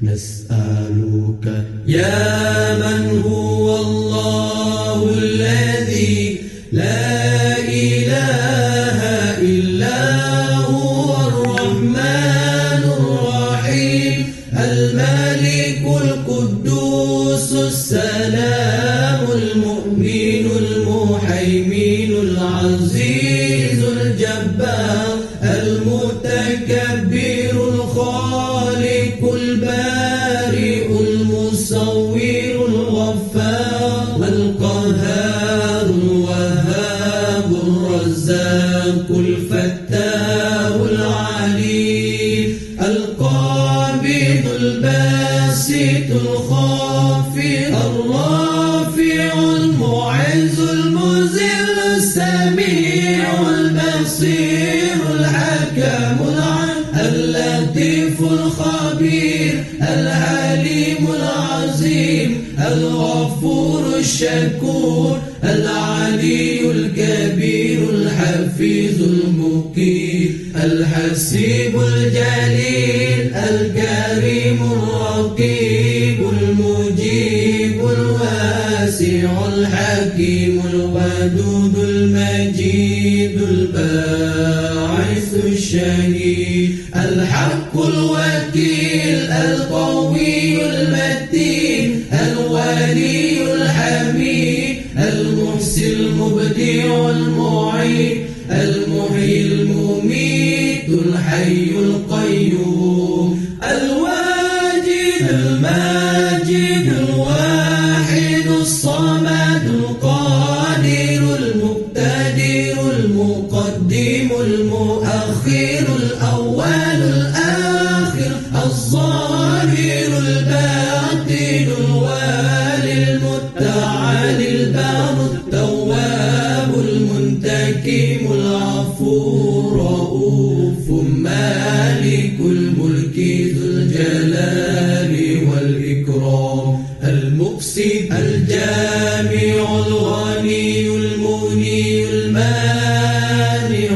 نسألك يا من هو الله الذي لا إله إلا هو الرحمن الرحيم الملك القدوس السلام المؤمن المهيمن العزيز الجبار المتكبر الخالق البارئ المصور الغفار القهار الوهاب الرزاق الفتاح العليم القابض الباسط الخافض الرافع المعز المذل السميع البصير الحكم اللطيف الخبير الحليم العظيم الغفور الشكور العلي الكبير الحفيظ المقيم الحسيب الجليل الكريم الرقيب المجيب الواسع الحكيم الودود المجيد الباعث الشهيد الحق الوكيل القوي المتين الولي الحميد المحسن المبدع المعيد المحيي المميت الحي القيوم الواجد الماجد الواحد الصمد القادر المقتدر المقدم المؤخر الأول الآخر الظاهر الباطن الوالي المتعالي البار التواب المنتقم العفو الرؤوف مالك الملك ذو الجلال والإكرام المقسط الجامع الغني المغني المانع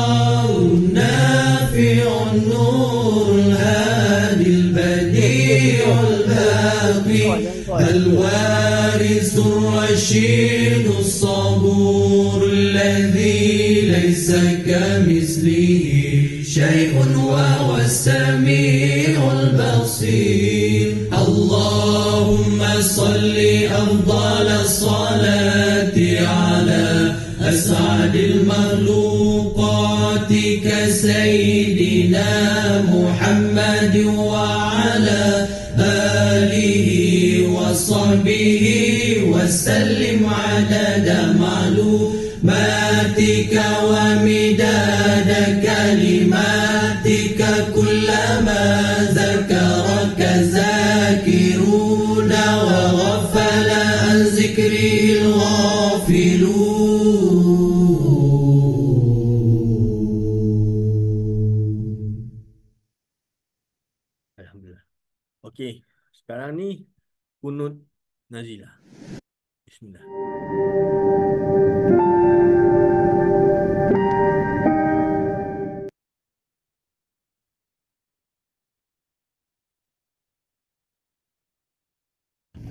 الضار النافع النور الهادي البديع الباقي الوارث الرشيد الصبور الذي ليس كمثله شيء وهو السميع البصير اللهم صل أفضل الصلاة على أسعد المخلوقات كسيدنا محمد وعلى آله وصحبه وسلم عدد معلوماتك ومداد كلماتك كلما ذكرك ذاكرون وغفل عن ذكره الغافلون. Alhamdulillah. Okey, sekarang ni kunut nazilah. Bismillah.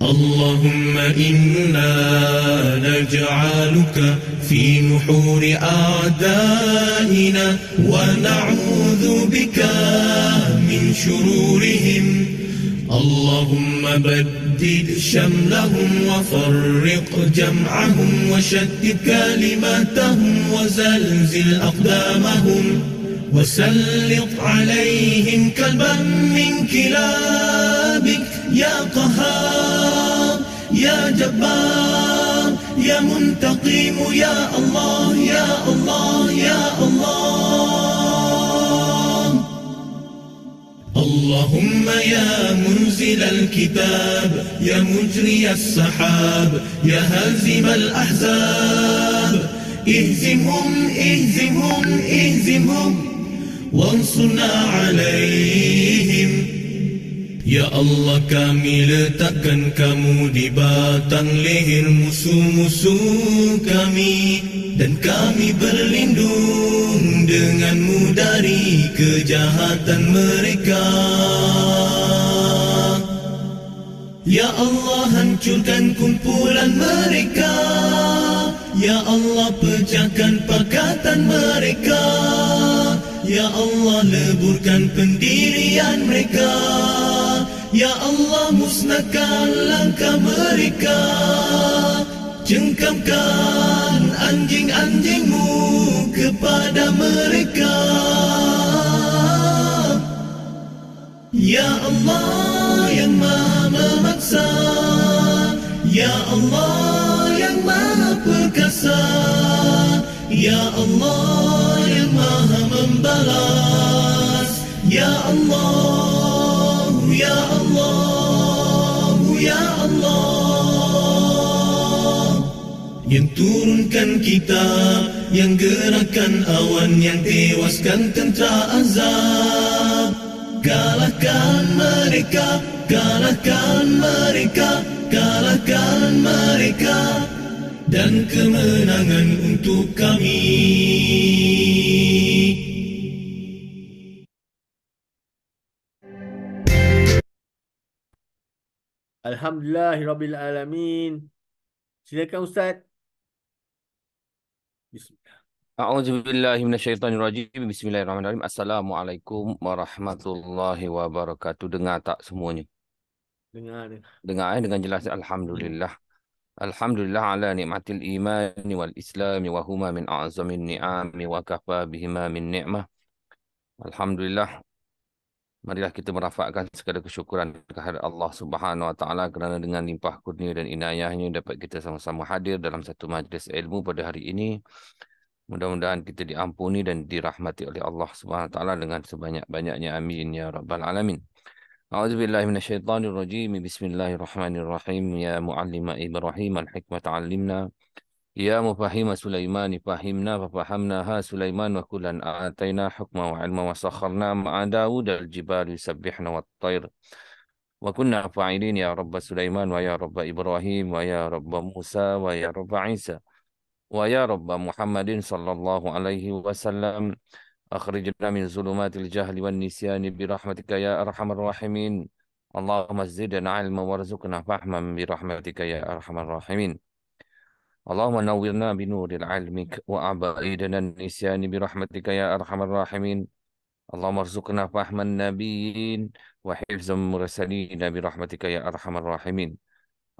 اللهم إنا نجعلك في نحور أعدائنا ونعوذ بك من شرورهم اللهم بدد شملهم وفرق جمعهم وشتت كلماتهم وزلزل أقدامهم وسلط عليهم كلبا من كلابك يا قهار يا جبار يا منتقم يا الله يا الله يا الله اللهم يا منزل الكتاب يا مجري السحاب يا هازم الأحزاب اهزمهم اهزمهم اهزمهم وانصرنا عليهم. Ya Allah, kami letakkan kamu di batang leher musuh-musuh kami, dan kami berlindung denganmu dari kejahatan mereka. Ya Allah, hancurkan kumpulan mereka. Ya Allah, pecahkan pakatan mereka. Ya Allah, leburkan pendirian mereka. Ya Allah, musnahkan langkah mereka. Cengkamkan anjing-anjingmu kepada mereka. Ya Allah yang maha memaksa, Ya Allah yang maha perkasa, Ya Allah yang maha membalas. Ya Allah, Ya Allah, Ya Allah, yang turunkan kitab, yang gerakan awan, yang tewaskan tentera azab. Kalahkan mereka, kalahkan mereka, kalahkan mereka, dan kemenangan untuk kami. Alhamdulillahirrabbilalamin. Silakan Ustaz. Bismillah. A'udzubillahi minasyaitonirrajim. Bismillahirrahmanirrahim. Assalamualaikum warahmatullahi wabarakatuh. Dengar tak semuanya? Dengar. Dengar dengan jelas. Alhamdulillah. Alhamdulillah ala ni'matil imani wal islami wa huma min a'zamin ni'ami wa kafa bihima min ni'mah. Alhamdulillah. Marilah kita merafakkan segala kesyukuran kehadirat Allah Subhanahu wa taala kerana dengan limpah kurnia dan inayahnya dapat kita sama-sama hadir dalam satu majlis ilmu pada hari ini. Mudah-mudahan kita diampuni dan dirahmati oleh Allah Subhanahu wa taala dengan sebanyak-banyaknya. Amin ya rabbal alamin. A'udzubillahi minasyaitonirrajim. Bismillahirrahmanirrahim. Ya muallima Ibrahim al-hikmata 'allimna. Ya mufahhima Sulaiman fahimna fafahamnaha Sulaiman wa kullan ataina hukma wa ilma wa sakharna ma'a Daud al-jibal yusabbihna wat-tayr. Wa kunna fa'ilin ya rabb Sulaiman wa ya rabb Ibrahim wa ya rabb Musa wa ya rabb Isa. ويا رب محمد صلى الله عليه وسلم أخرجنا من ظلمات الجهل والنسيان برحمتك يا أرحم الراحمين. اللهم زدنا علما وارزقنا فهما برحمتك يا أرحم الراحمين. اللهم نورنا بنور العلم وأبعدنا النسيان برحمتك يا أرحم الراحمين. اللهم ارزقنا فهم النبيين وحفظ المرسلين برحمتك يا أرحم الراحمين.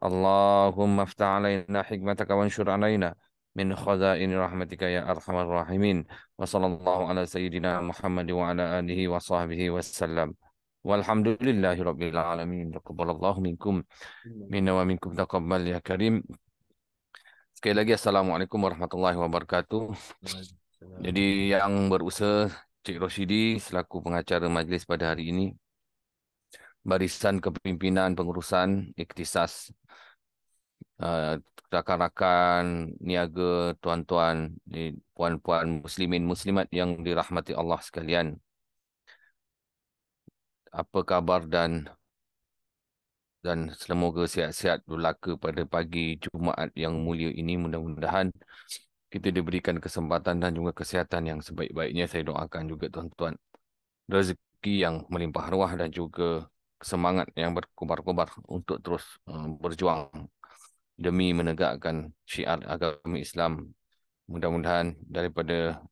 اللهم افتح علينا حكمتك وانشر علينا من خزائن رحمتك يا أرحم الراحمين. وصلى الله على سيدنا محمد وعلى آله وصحبه وسلم. والحمد لله رب العالمين. تقبل الله منكم منا ومنكم تقبل يا كريم. Sekali lagi Assalamualaikum warahmatullahi wabarakatuh. Jadi yang berusaha Cik Roshidi selaku pengacara majlis pada hari ini, barisan kepimpinan pengurusan ikhtisas, rakan-rakan niaga, tuan-tuan, puan-puan muslimin muslimat yang dirahmati Allah sekalian. Apa kabar dan semoga sihat-sihat belaka pada pagi Jumaat yang mulia ini. Mudah-mudahan kita diberikan kesempatan dan juga kesihatan yang sebaik-baiknya. Saya doakan juga tuan-tuan rezeki yang melimpah ruah dan juga semangat yang berkobar-kobar untuk terus berjuang demi menegakkan syiar agama Islam. Mudah-mudahan daripada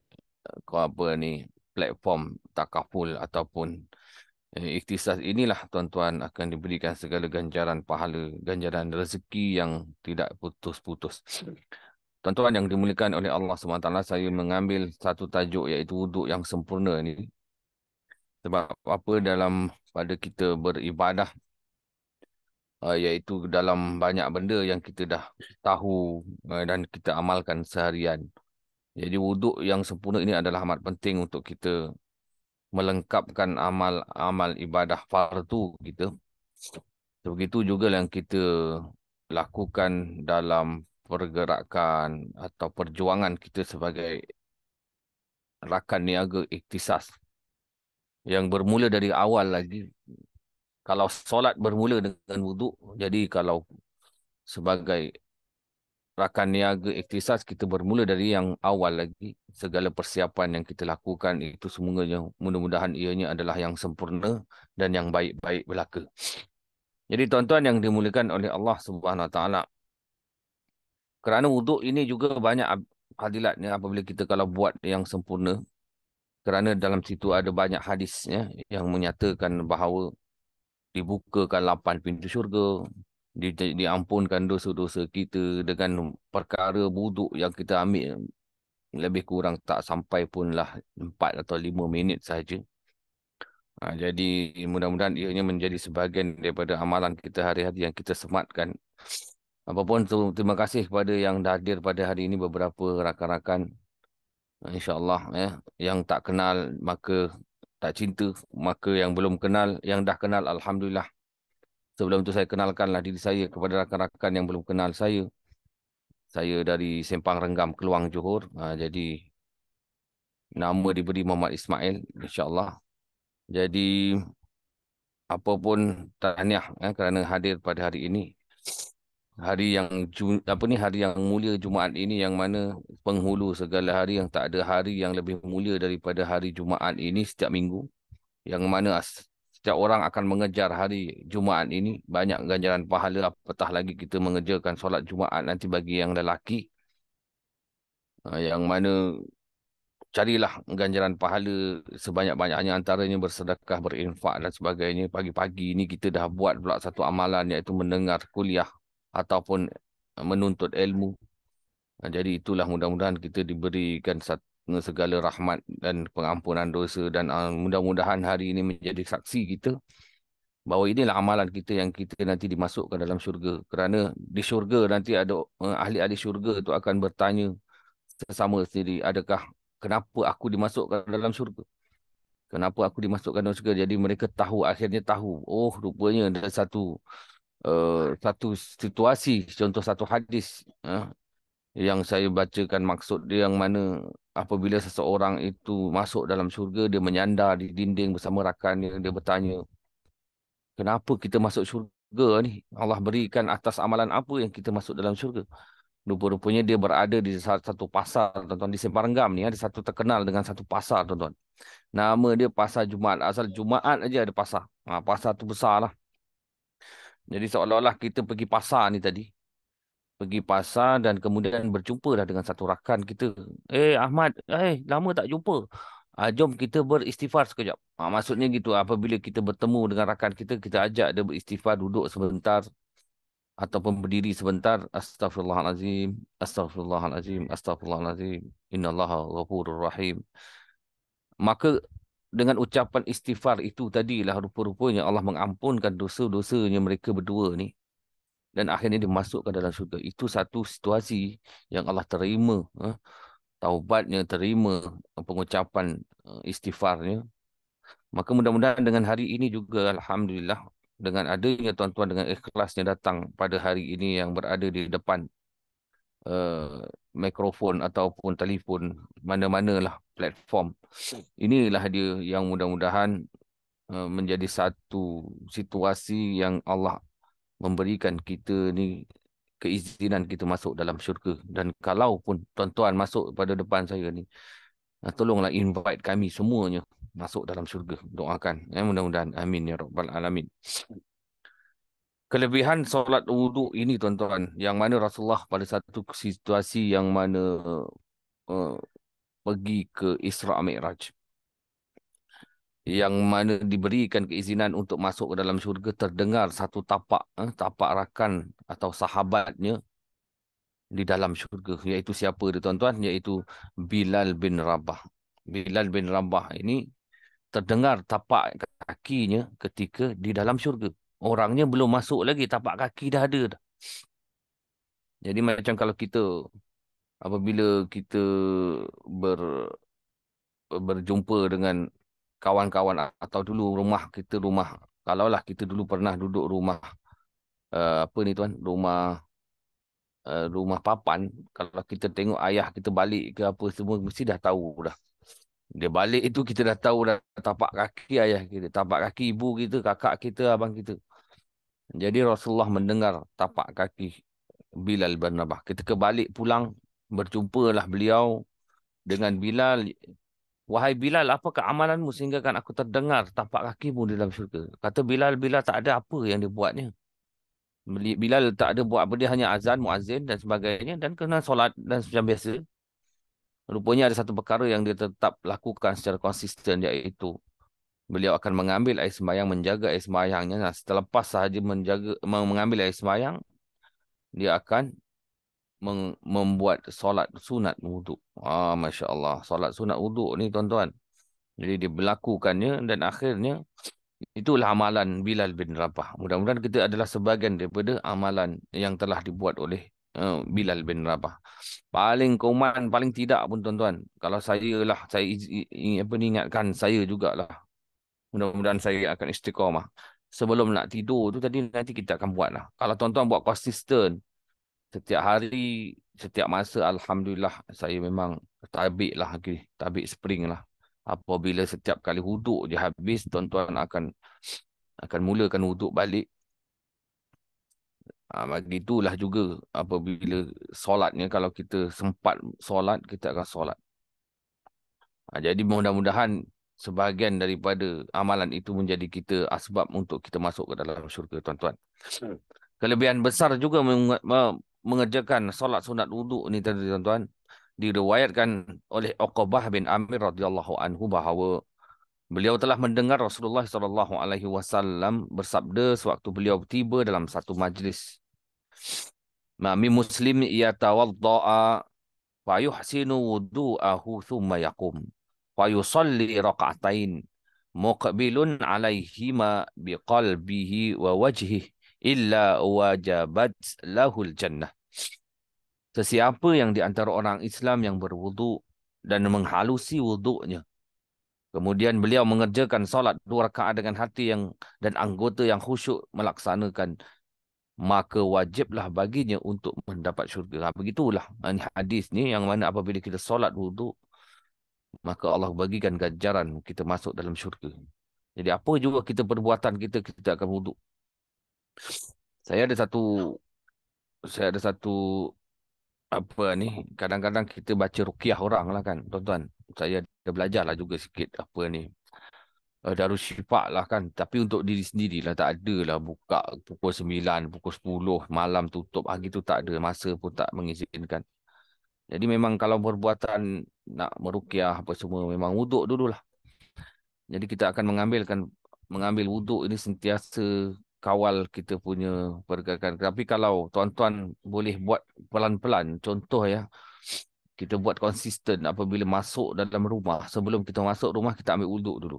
platform takaful ataupun ikhtisas inilah tuan-tuan akan diberikan segala ganjaran pahala, ganjaran rezeki yang tidak putus-putus. Tuan-tuan yang dimuliakan oleh Allah SWT, saya mengambil satu tajuk iaitu wuduk yang sempurna ini. Sebab apa dalam pada kita beribadah, iaitu dalam banyak benda yang kita dah tahu dan kita amalkan seharian. Jadi wuduk yang sempurna ini adalah amat penting untuk kita melengkapkan amal ibadah fardu kita. Begitu juga yang kita lakukan dalam pergerakan atau perjuangan kita sebagai rakan niaga ikhtisas. Yang bermula dari awal lagi. Kalau solat bermula dengan wuduk, jadi kalau sebagai rakan niaga ikhtisas, kita bermula dari yang awal lagi. Segala persiapan yang kita lakukan itu semuanya mudah-mudahan ianya adalah yang sempurna dan yang baik-baik belaka. Jadi tuan-tuan yang dimuliakan oleh Allah Subhanahu Wa Taala, kerana wuduk ini juga banyak hadilatnya apabila kita kalau buat yang sempurna. Kerana dalam situ ada banyak hadisnya yang menyatakan bahawa dibukakan 8 pintu syurga, diampunkan dosa-dosa kita dengan perkara wuduk yang kita ambil lebih kurang tak sampai pun lah 4 atau 5 minit sahaja. Jadi mudah-mudahan ianya menjadi sebahagian daripada amalan kita hari-hari yang kita sematkan. Apapun tu, terima kasih kepada yang dah hadir pada hari ini, beberapa rakan-rakan. InsyaAllah yang tak kenal maka tak cinta, maka yang belum kenal, yang dah kenal, Alhamdulillah. Sebelum tu saya kenalkanlah diri saya kepada rakan-rakan yang belum kenal saya. Saya dari Sempang Renggam, Keluang, Johor. Jadi nama diberi Muhammad Ismail, insyaAllah. Jadi apa pun tahniah kerana hadir pada hari ini. Hari yang hari yang mulia Jumaat ini, yang mana penghulu segala hari, yang tak ada hari yang lebih mulia daripada hari Jumaat ini setiap minggu. Yang mana setiap orang akan mengejar hari Jumaat ini. Banyak ganjaran pahala, apatah lagi kita mengerjakan solat Jumaat nanti bagi yang lelaki. Yang mana carilah ganjaran pahala sebanyak-banyaknya, antaranya bersedekah, berinfak dan sebagainya. Pagi-pagi ini kita dah buat pula satu amalan, iaitu mendengar kuliah ataupun menuntut ilmu. Jadi itulah, mudah-mudahan kita diberikan segala rahmat dan pengampunan dosa, dan mudah-mudahan hari ini menjadi saksi kita bahawa inilah amalan kita yang kita nanti dimasukkan dalam syurga. Kerana di syurga nanti ada ahli-ahli syurga itu akan bertanya sesama sendiri, adakah kenapa aku dimasukkan dalam syurga? Kenapa aku dimasukkan dalam syurga? Jadi mereka akhirnya tahu, oh rupanya ada satu situasi, contoh satu hadis yang saya bacakan, maksud dia yang mana apabila seseorang itu masuk dalam syurga, dia menyandar di dinding bersama rakannya, dia bertanya, kenapa kita masuk syurga ni? Allah berikan atas amalan apa yang kita masuk dalam syurga? Rupa-rupanya dia berada di satu pasar, tuan-tuan, di Sempang Renggam ni ada satu terkenal dengan satu pasar, tuan-tuan. Nama dia Pasar Jumaat. Asal Jumaat aja ada pasar. Pasar tu besar lah. Jadi seolah-olah kita pergi pasar ni tadi. Pergi pasar dan kemudian berjumpa dah dengan satu rakan kita. Ahmad, lama tak jumpa. Jom kita beristighfar sekejap. Maksudnya gitu, apabila kita bertemu dengan rakan kita, kita ajak dia beristighfar, duduk sebentar ataupun berdiri sebentar. Astaghfirullahalazim, astaghfirullahalazim, astaghfirullahalazim. Innallaha ghafurur rahim. Maka dengan ucapan istighfar itu tadilah rupa-rupanya Allah mengampunkan dosa-dosanya mereka berdua ni. Dan akhirnya dimasukkan dalam syurga. Itu satu situasi yang Allah terima taubatnya, terima pengucapan istighfarnya. Maka mudah-mudahan dengan hari ini juga, Alhamdulillah, dengan adanya tuan-tuan dengan ikhlasnya datang pada hari ini yang berada di depan mikrofon ataupun telefon, mana-manalah platform. Inilah dia yang mudah-mudahan menjadi satu situasi yang Allah memberikan kita ni keizinan kita masuk dalam syurga. Dan kalau pun tuan-tuan masuk pada depan saya ni, tolonglah invite kami semuanya masuk dalam syurga. Doakan. Mudah-mudahan. Amin ya Rabbal Alamin. Kelebihan solat wuduk ini, tuan-tuan, yang mana Rasulullah pada satu situasi yang mana pergi ke Isra' Mi'raj, yang mana diberikan keizinan untuk masuk ke dalam syurga, terdengar satu tapak rakan atau sahabatnya di dalam syurga. Iaitu siapa dia, tuan-tuan? Iaitu Bilal bin Rabah. Bilal bin Rabah ini terdengar tapak kakinya ketika di dalam syurga. Orangnya belum masuk lagi, tapak kaki dah ada dah. Jadi macam kalau kita, apabila kita berjumpa dengan kawan-kawan, atau dulu kalaulah kita dulu pernah duduk rumah apa ni tuan, rumah papan, kalau kita tengok ayah kita balik ke apa semua, mesti dah tahu dah. Dia balik itu kita dah tahu dah tapak kaki ayah kita, tapak kaki ibu kita, kakak kita, abang kita. Jadi Rasulullah mendengar tapak kaki Bilal bin Rabah. Ketika balik pulang, berjumpalah beliau dengan Bilal. Wahai Bilal, apakah amalanmu sehingga kan aku terdengar tapak kakimu di dalam syurga? Kata Bilal, Bilal tak ada apa yang dia buatnya. Bilal tak ada buat apa, dia hanya azan, muazzin dan sebagainya dan kena solat dan macam biasa. Rupanya ada satu perkara yang dia tetap lakukan secara konsisten, iaitu beliau akan mengambil air sembahyang, menjaga air sembahyangnya. Nah, selepas sahaja mengambil air sembahyang, dia akan membuat solat sunat wuduk. Masya Allah. Solat sunat wuduk ni tuan-tuan. Jadi dia melakukannya dan akhirnya itulah amalan Bilal bin Rabah. Mudah-mudahan kita adalah sebahagian daripada amalan yang telah dibuat oleh Bilal bin Rabah. Paling koman, paling tidak pun tuan-tuan. Kalau saya lah, saya ingatkan saya jugalah. Mudah-mudahan saya akan istiqamah. Sebelum nak tidur tu tadi, nanti kita akan buat lah. Kalau tuan-tuan buat konsisten, setiap hari, setiap masa, Alhamdulillah, saya memang tabik lah lagi. Tabik spring lah. Apabila setiap kali wuduk je habis, tuan-tuan akan mulakan wuduk balik. Begitulah juga apabila solatnya, kalau kita sempat solat, kita akan solat. Jadi mudah-mudahan sebahagian daripada amalan itu menjadi kita asbab untuk kita masuk ke dalam syurga, tuan-tuan. Kelebihan besar juga mengerjakan solat sunat wuduk ni tadi, tuan-tuan. Diriwayatkan oleh Uqbah bin Amir radhiyallahu anhu bahawa beliau telah mendengar Rasulullah sallallahu alaihi wasallam bersabda sewaktu beliau tiba dalam satu majlis. Ma min muslim yatawaddaa fa yuhsinu wudu'ahu thumma yaqum wa yusalli raka'atain muqbilun alaihima biqalbihi wa wajhihi illa wajabat lahul jannah. Sesiapa yang di antara orang Islam yang berwuduk dan menghalusi wuduknya, kemudian beliau mengerjakan solat 2 rakaat dengan hati dan anggota yang khusyuk melaksanakan, maka wajiblah baginya untuk mendapat syurga. Begitulah hadis ni, yang mana apabila kita solat wuduk, maka Allah bagikan ganjaran kita masuk dalam syurga. Jadi apa juga kita perbuatan kita akan wuduk. Saya ada satu apa ni, kadang-kadang kita baca ruqyah orang lah kan, tuan-tuan. Saya ada belajar lah juga sikit apa ni. Darus Syifa lah kan. Tapi untuk diri sendiri lah, tak ada lah buka pukul 9, pukul 10, malam tutup. Gitu tak ada, masa pun tak mengizinkan. Jadi memang kalau perbuatan nak meruqyah apa semua, memang wuduk dululah. Jadi kita akan mengambil wuduk ini sentiasa kawal kita punya pergerakan. Tapi kalau tuan-tuan boleh buat pelan-pelan, contoh ya, kita buat konsisten apabila masuk dalam rumah. Sebelum kita masuk rumah, kita ambil wuduk dulu.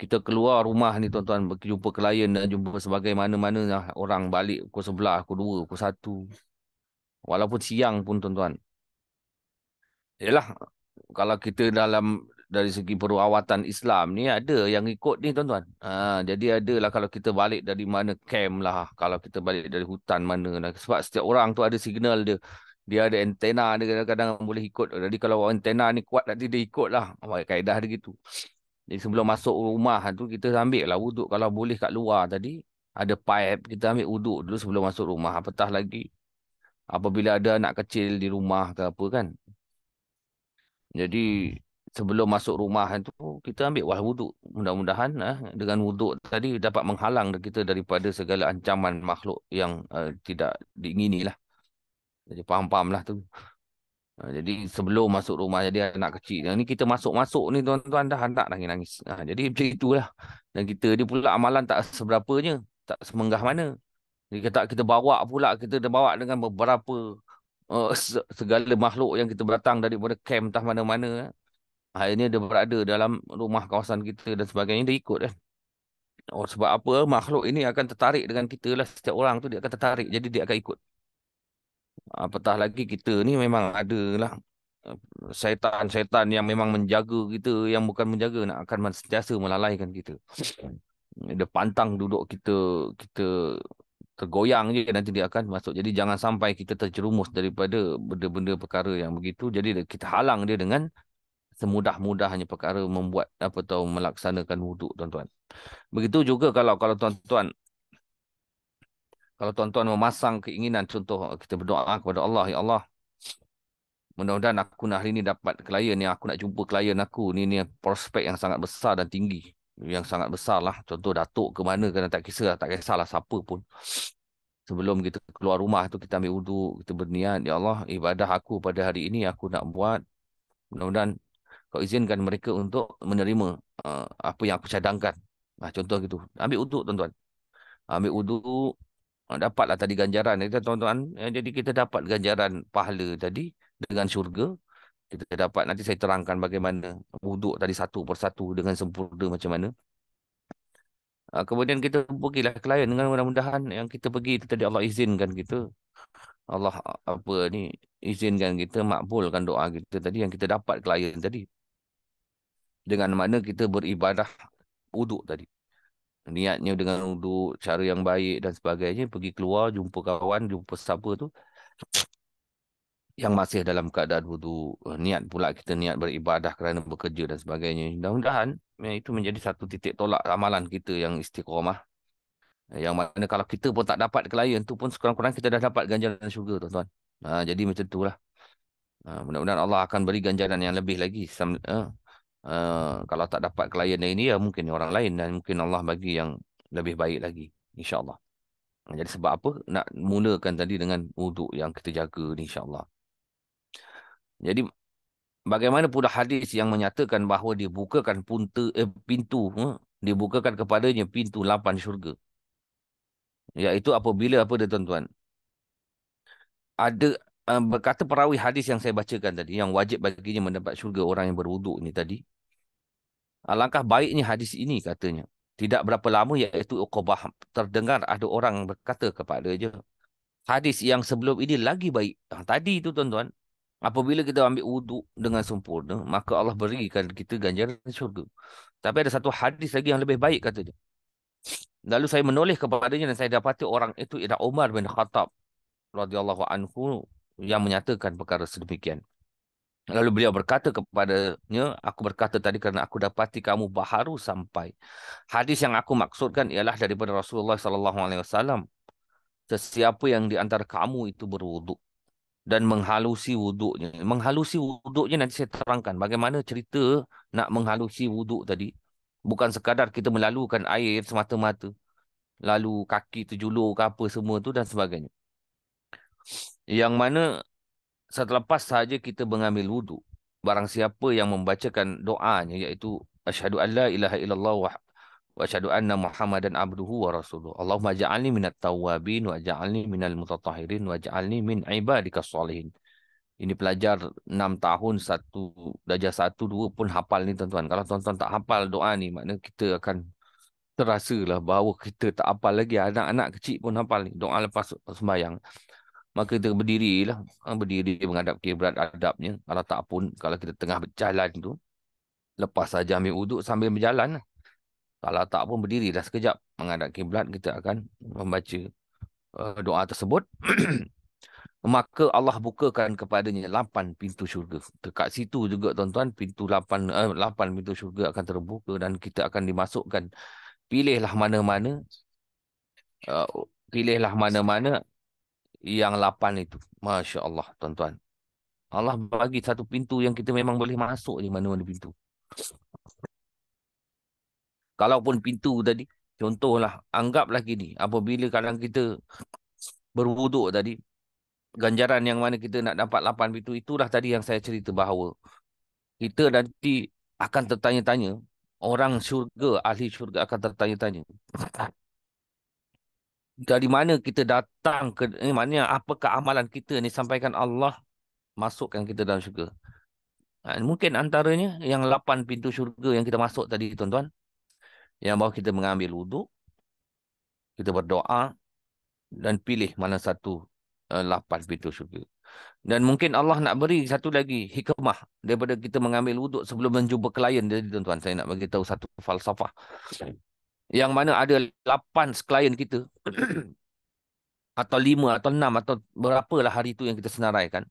Kita keluar rumah ni tuan-tuan, berjumpa klien dan jumpa sebagai mana-mana orang balik pukul 11, pukul 2, pukul 1. Walaupun siang pun tuan-tuan. Yalah, kalau kita dari segi perawatan Islam ni ada yang ikut ni tuan-tuan. Jadi adalah kalau kita balik dari mana camp lah, kalau kita balik dari hutan mana lah. Sebab setiap orang tu ada signal dia. Dia ada antena, dia kadang-kadang boleh ikut. Jadi kalau antena ni kuat, nanti dia ikut lah. Kaedah dia gitu. Jadi sebelum masuk rumah tu, kita ambil lah wuduk. Kalau boleh kat luar tadi, ada pipe, kita ambil wuduk dulu sebelum masuk rumah. Apatah lagi apabila ada anak kecil di rumah ke apa kan. Jadi sebelum masuk rumah tu, kita ambil wuduk. Mudah-mudahan dengan wuduk tadi dapat menghalang kita daripada segala ancaman makhluk yang tidak diingini lah. Jadi faham-faham lah tu. Jadi sebelum masuk rumah, jadi anak kecil ni kita masuk-masuk ni tuan-tuan dah anak nangis-nangis. Jadi macam itulah. Dan kita ni pula amalan tak seberapanya, tak semenggah mana. Jadi kita bawa pula, kita dah bawa dengan beberapa segala makhluk yang kita datang daripada camp entah mana-mana. Akhirnya dia berada dalam rumah kawasan kita dan sebagainya, dia ikut kan. Sebab apa? Makhluk ini akan tertarik dengan kita lah. Setiap orang tu dia akan tertarik, jadi dia akan ikut. Apatah lagi kita ni memang ada lah syaitan-syaitan yang memang menjaga kita, yang bukan menjaga, nak akan sentiasa melalaikan kita. Dia pantang duduk kita tergoyang je, nanti dia akan masuk. Jadi jangan sampai kita terjerumus daripada benda-benda perkara yang begitu. Jadi kita halang dia dengan semudah-mudahnya perkara membuat melaksanakan wuduk, tuan-tuan. Begitu juga kalau tuan-tuan Kalau tuan-tuan memasang keinginan, contoh kita berdoa kepada Allah, ya Allah, mudah-mudahan aku hari ini dapat klien yang aku nak jumpa klien aku. Ni prospek yang sangat besar dan tinggi. Yang sangat besar lah. Contoh datuk ke mana, kena tak kisah, tak kisahlah siapa pun. Sebelum kita keluar rumah tu, kita ambil wuduk, kita berniat, ya Allah, ibadah aku pada hari ini aku nak buat. Mudah-mudahan kau izinkan mereka untuk menerima apa yang aku cadangkan. Contoh gitu. Ambil wuduk, tuan-tuan. Ambil wuduk, dapatlah tadi ganjaran. Tuan-tuan, jadi kita dapat ganjaran pahala tadi dengan syurga. Kita dapat, nanti saya terangkan bagaimana wuduk tadi satu persatu dengan sempurna macam mana. Kemudian kita pergilah klien dengan mudah-mudahan yang kita pergi itu tadi Allah izinkan kita. Allah apa ni izinkan kita makbulkan doa kita tadi yang kita dapat klien tadi. Dengan mana kita beribadah wuduk tadi. Niatnya dengan wuduk, cara yang baik dan sebagainya. Pergi keluar, jumpa kawan, jumpa siapa tu. Yang masih dalam keadaan wuduk. Niat pula kita niat beribadah kerana bekerja dan sebagainya. Mudah-mudahan itu menjadi satu titik tolak amalan kita yang istiqamah. Yang mana kalau kita pun tak dapat klien tu pun sekurang-kurang kita dah dapat ganjaran syurga, tuan-tuan. Jadi macam itulah. Mudah-mudahan Allah akan beri ganjaran yang lebih lagi. Kalau tak dapat klien yang ini, ya mungkin orang lain dan mungkin Allah bagi yang lebih baik lagi. InsyaAllah. Jadi sebab apa? Nak mulakan tadi dengan wuduk yang kita jaga ni insyaAllah. Jadi bagaimana pula hadis yang menyatakan bahawa dibukakan pintu, dibukakan kepadanya pintu 8 syurga. Iaitu apabila apa dia, tuan-tuan? Ada berkata perawi hadis yang saya bacakan tadi, yang wajib baginya mendapat syurga orang yang berwuduk ni tadi. Alangkah baiknya hadis ini katanya. Tidak berapa lama iaitu Uqbah terdengar ada orang berkata kepada dia, hadis yang sebelum ini lagi baik. Tadi itu, tuan-tuan, apabila kita ambil wuduk dengan sempurna, maka Allah berikan kita ganjaran syurga. Tapi ada satu hadis lagi yang lebih baik katanya. Lalu saya menulis kepadanya dan saya dapati orang itu ialah Umar bin Khattab radhiyallahu anhu yang menyatakan perkara sedemikian. Lalu beliau berkata kepadanya, aku berkata tadi kerana aku dapati kamu baharu sampai. Hadis yang aku maksudkan ialah daripada Rasulullah SAW. Sesiapa yang di antara kamu itu berwuduk dan menghalusi wuduknya. Menghalusi wuduknya nanti saya terangkan bagaimana cerita nak menghalusi wuduk tadi. Bukan sekadar kita melalukan air semata-mata. Lalu kaki terjulur ke apa semua tu dan sebagainya. Yang mana selepas sahaja kita mengambil wuduk, barang siapa yang membacakan doanya iaitu asyhadu an la ilaha illallah wa asyhadu anna Muhammadan abduhu wa rasuluh. Allahumma ja'alni minat tawwabin wa ja'alni minal mutatahhirin wa ja'alni min ibadikas salihin. Ini pelajar 6 tahun, darjah 1, 2 pun hafal ni, tuan-tuan. Kalau tuan-tuan tak hafal doa ni, maknanya kita akan terasalah bahawa kita tak hafal lagi. Anak-anak kecil pun hafal ni. Doa lepas sembahyang. Maka kita berdirilah. Berdiri menghadap kiblat adabnya. Kalau tak pun, kalau kita tengah berjalan tu, lepas saja ambil wuduk sambil berjalan. Kalau tak pun berdirilah sekejap menghadap kiblat, kita akan membaca doa tersebut. Maka Allah bukakan kepadanya 8 pintu syurga. Dekat situ juga, tuan-tuan, 8 pintu syurga akan terbuka dan kita akan dimasukkan. Pilihlah mana-mana yang 8 itu. Masya Allah, tuan-tuan. Allah bagi satu pintu yang kita memang boleh masuk di mana-mana pintu. Kalaupun pintu tadi, contohlah, anggaplah gini, apabila kadang kita berwuduk tadi, ganjaran yang mana kita nak dapat 8 pintu, itulah tadi yang saya cerita bahawa kita nanti akan tertanya-tanya, orang syurga, ahli syurga akan tertanya-tanya. Dari mana kita datang ke maknanya apakah amalan kita ni sampaikan Allah masukkan kita dalam syurga. Mungkin antaranya yang 8 pintu syurga yang kita masuk tadi, tuan-tuan. Yang bahawa kita mengambil wuduk, kita berdoa dan pilih mana satu 8 pintu syurga. Dan mungkin Allah nak beri satu lagi hikmah daripada kita mengambil wuduk sebelum menjumpa klien. Jadi, tuan-tuan, saya nak bagi tahu satu falsafah. Yang mana ada 8 klien kita atau 5 atau 6 atau berapalah hari itu yang kita senaraikan.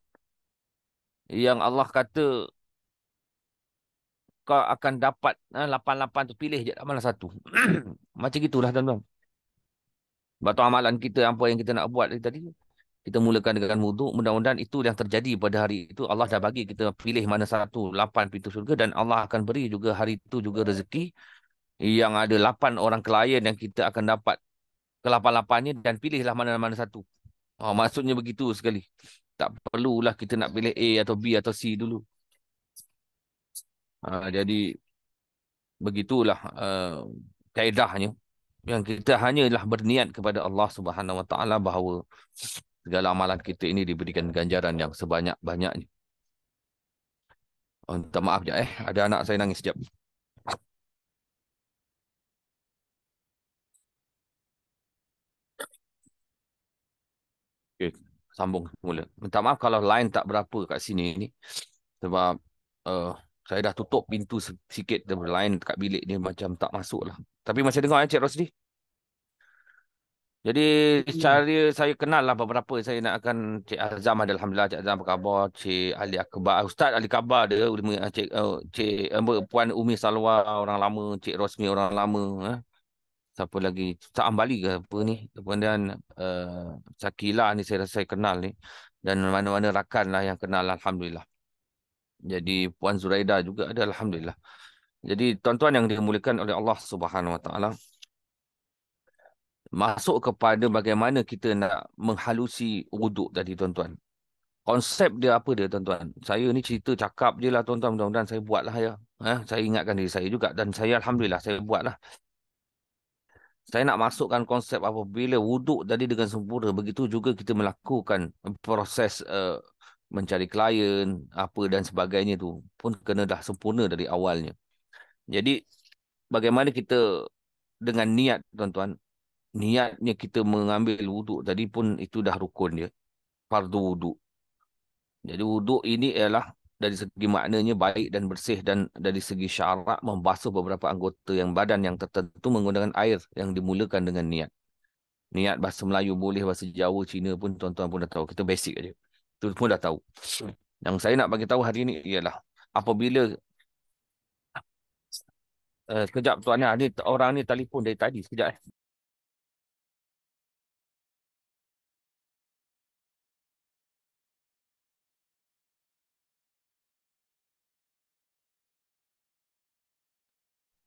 Yang Allah kata kau akan dapat 8 tu, pilih je mana satu. Macam gitulah, tuan-tuan. Batu amalan kita, apa yang kita nak buat tadi, kita mulakan dengan wuduk. Mudah-mudahan itu yang terjadi pada hari itu. Allah dah bagi kita pilih mana satu, 8 pintu syurga. Dan Allah akan beri juga hari itu juga rezeki yang ada 8 orang klien yang kita akan dapat ke-8-8-nya dan pilihlah mana-mana satu. Maksudnya begitu sekali. Tak perlulah kita nak pilih A atau B atau C dulu. Jadi begitulah kaedahnya. Yang kita hanyalah berniat kepada Allah Subhanahu Wa Taala bahawa segala amalan kita ini diberikan ganjaran yang sebanyak-banyaknya. Minta maaf je ada anak saya nangis sekejap. Okey, sambung semula. Minta maaf kalau line tak berapa kat sini ni. Sebab uh, saya dah tutup pintu sikit, line kat bilik ni macam tak masuk lah. Tapi masih dengar Cik Rosli. Jadi cara saya kenal lah beberapa. Saya nak akan Cik Azam ada, Alhamdulillah. Cik Azam apa khabar? Cik Ali Akbar, Ustaz Ali Akbar ada. Puan Umi Salwa orang lama. Cik Rosmi orang lama. Siapa lagi? Ustaz Ambali ke apa ni? Kemudian Syakila ni saya kenal ni. Dan mana-mana rakan lah yang kenal, Alhamdulillah. Jadi Puan Zuraida juga ada, Alhamdulillah. Jadi tuan-tuan yang dimuliakan oleh Allah Subhanahu Wa Taala, masuk kepada bagaimana kita nak menghalusi wuduk tadi, tuan-tuan. Konsep dia apa dia, tuan-tuan? Saya ni cerita cakap je lah, tuan-tuan. Mudah-mudahan saya buat lah ya. Saya ingatkan diri saya juga. Dan saya, Alhamdulillah, saya buat lah. Saya nak masukkan konsep apabila wuduk tadi dengan sempurna. Begitu juga kita melakukan proses mencari klien, apa dan sebagainya tu pun kena dah sempurna dari awalnya. Jadi, bagaimana kita dengan niat, tuan-tuan, niatnya kita mengambil wuduk tadi pun itu dah rukun dia. Fardu wuduk. Jadi wuduk ini ialah dari segi maknanya baik dan bersih, dan dari segi syarak membasuh beberapa anggota yang badan yang tertentu menggunakan air yang dimulakan dengan niat. Niat bahasa Melayu boleh, bahasa Jawa, Cina pun tuan-tuan pun dah tahu. Kita basic aja. Itu pun dah tahu. Yang saya nak bagi tahu hari ini ialah apabila sekejap tuan ni, orang ni telefon dari tadi sekejap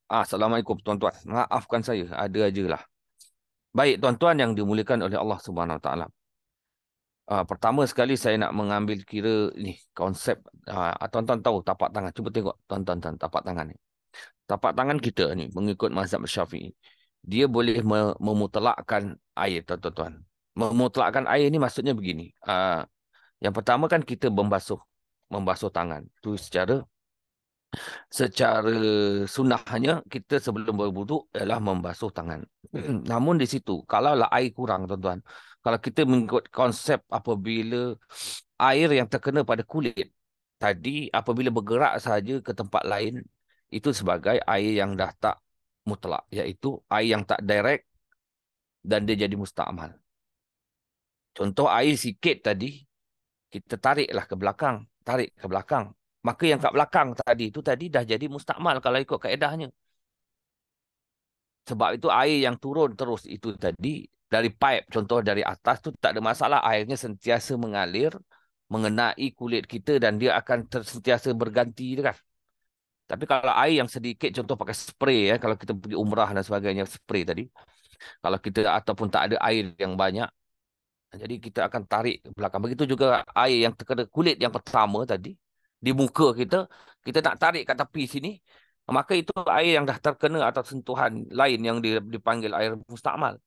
Assalamualaikum tuan-tuan. Maafkan saya, ada ajalah. Baik tuan-tuan yang dimuliakan oleh Allah Subhanahu Wa Taala. Pertama sekali saya nak mengambil kira ni konsep. Tuan-tuan tahu tapak tangan. Cuba tengok tuan-tuan tapak tangan ni. Tapak tangan kita ni mengikut mazhab Syafi'i, dia boleh memutlakkan air, tuan-tuan. Memutlakkan air ni maksudnya begini. Yang pertama kan kita membasuh tangan. Itu secara sunnahnya kita sebelum berwuduk ialah membasuh tangan. Namun di situ kalaulah air kurang, tuan-tuan, kalau kita mengikut konsep apabila air yang terkena pada kulit tadi apabila bergerak saja ke tempat lain, itu sebagai air yang dah tak mutlak, iaitu air yang tak direct dan dia jadi musta'mal. Contoh air sikit tadi, kita tariklah ke belakang, tarik ke belakang. Maka yang kat belakang tadi itu tadi dah jadi musta'mal kalau ikut kaedahnya. Sebab itu air yang turun terus itu tadi dari pipe, contoh dari atas tu tak ada masalah. Airnya sentiasa mengalir, mengenai kulit kita dan dia akan sentiasa berganti kan. Tapi kalau air yang sedikit, contoh pakai spray kalau kita pergi umrah dan sebagainya, spray tadi. Kalau kita ataupun tak ada air yang banyak, jadi kita akan tarik ke belakang. Begitu juga air yang terkena kulit yang pertama tadi, di muka kita, kita nak tarik kat tepi sini, maka itu air yang dah terkena atau sentuhan lain yang dipanggil air musta'mal.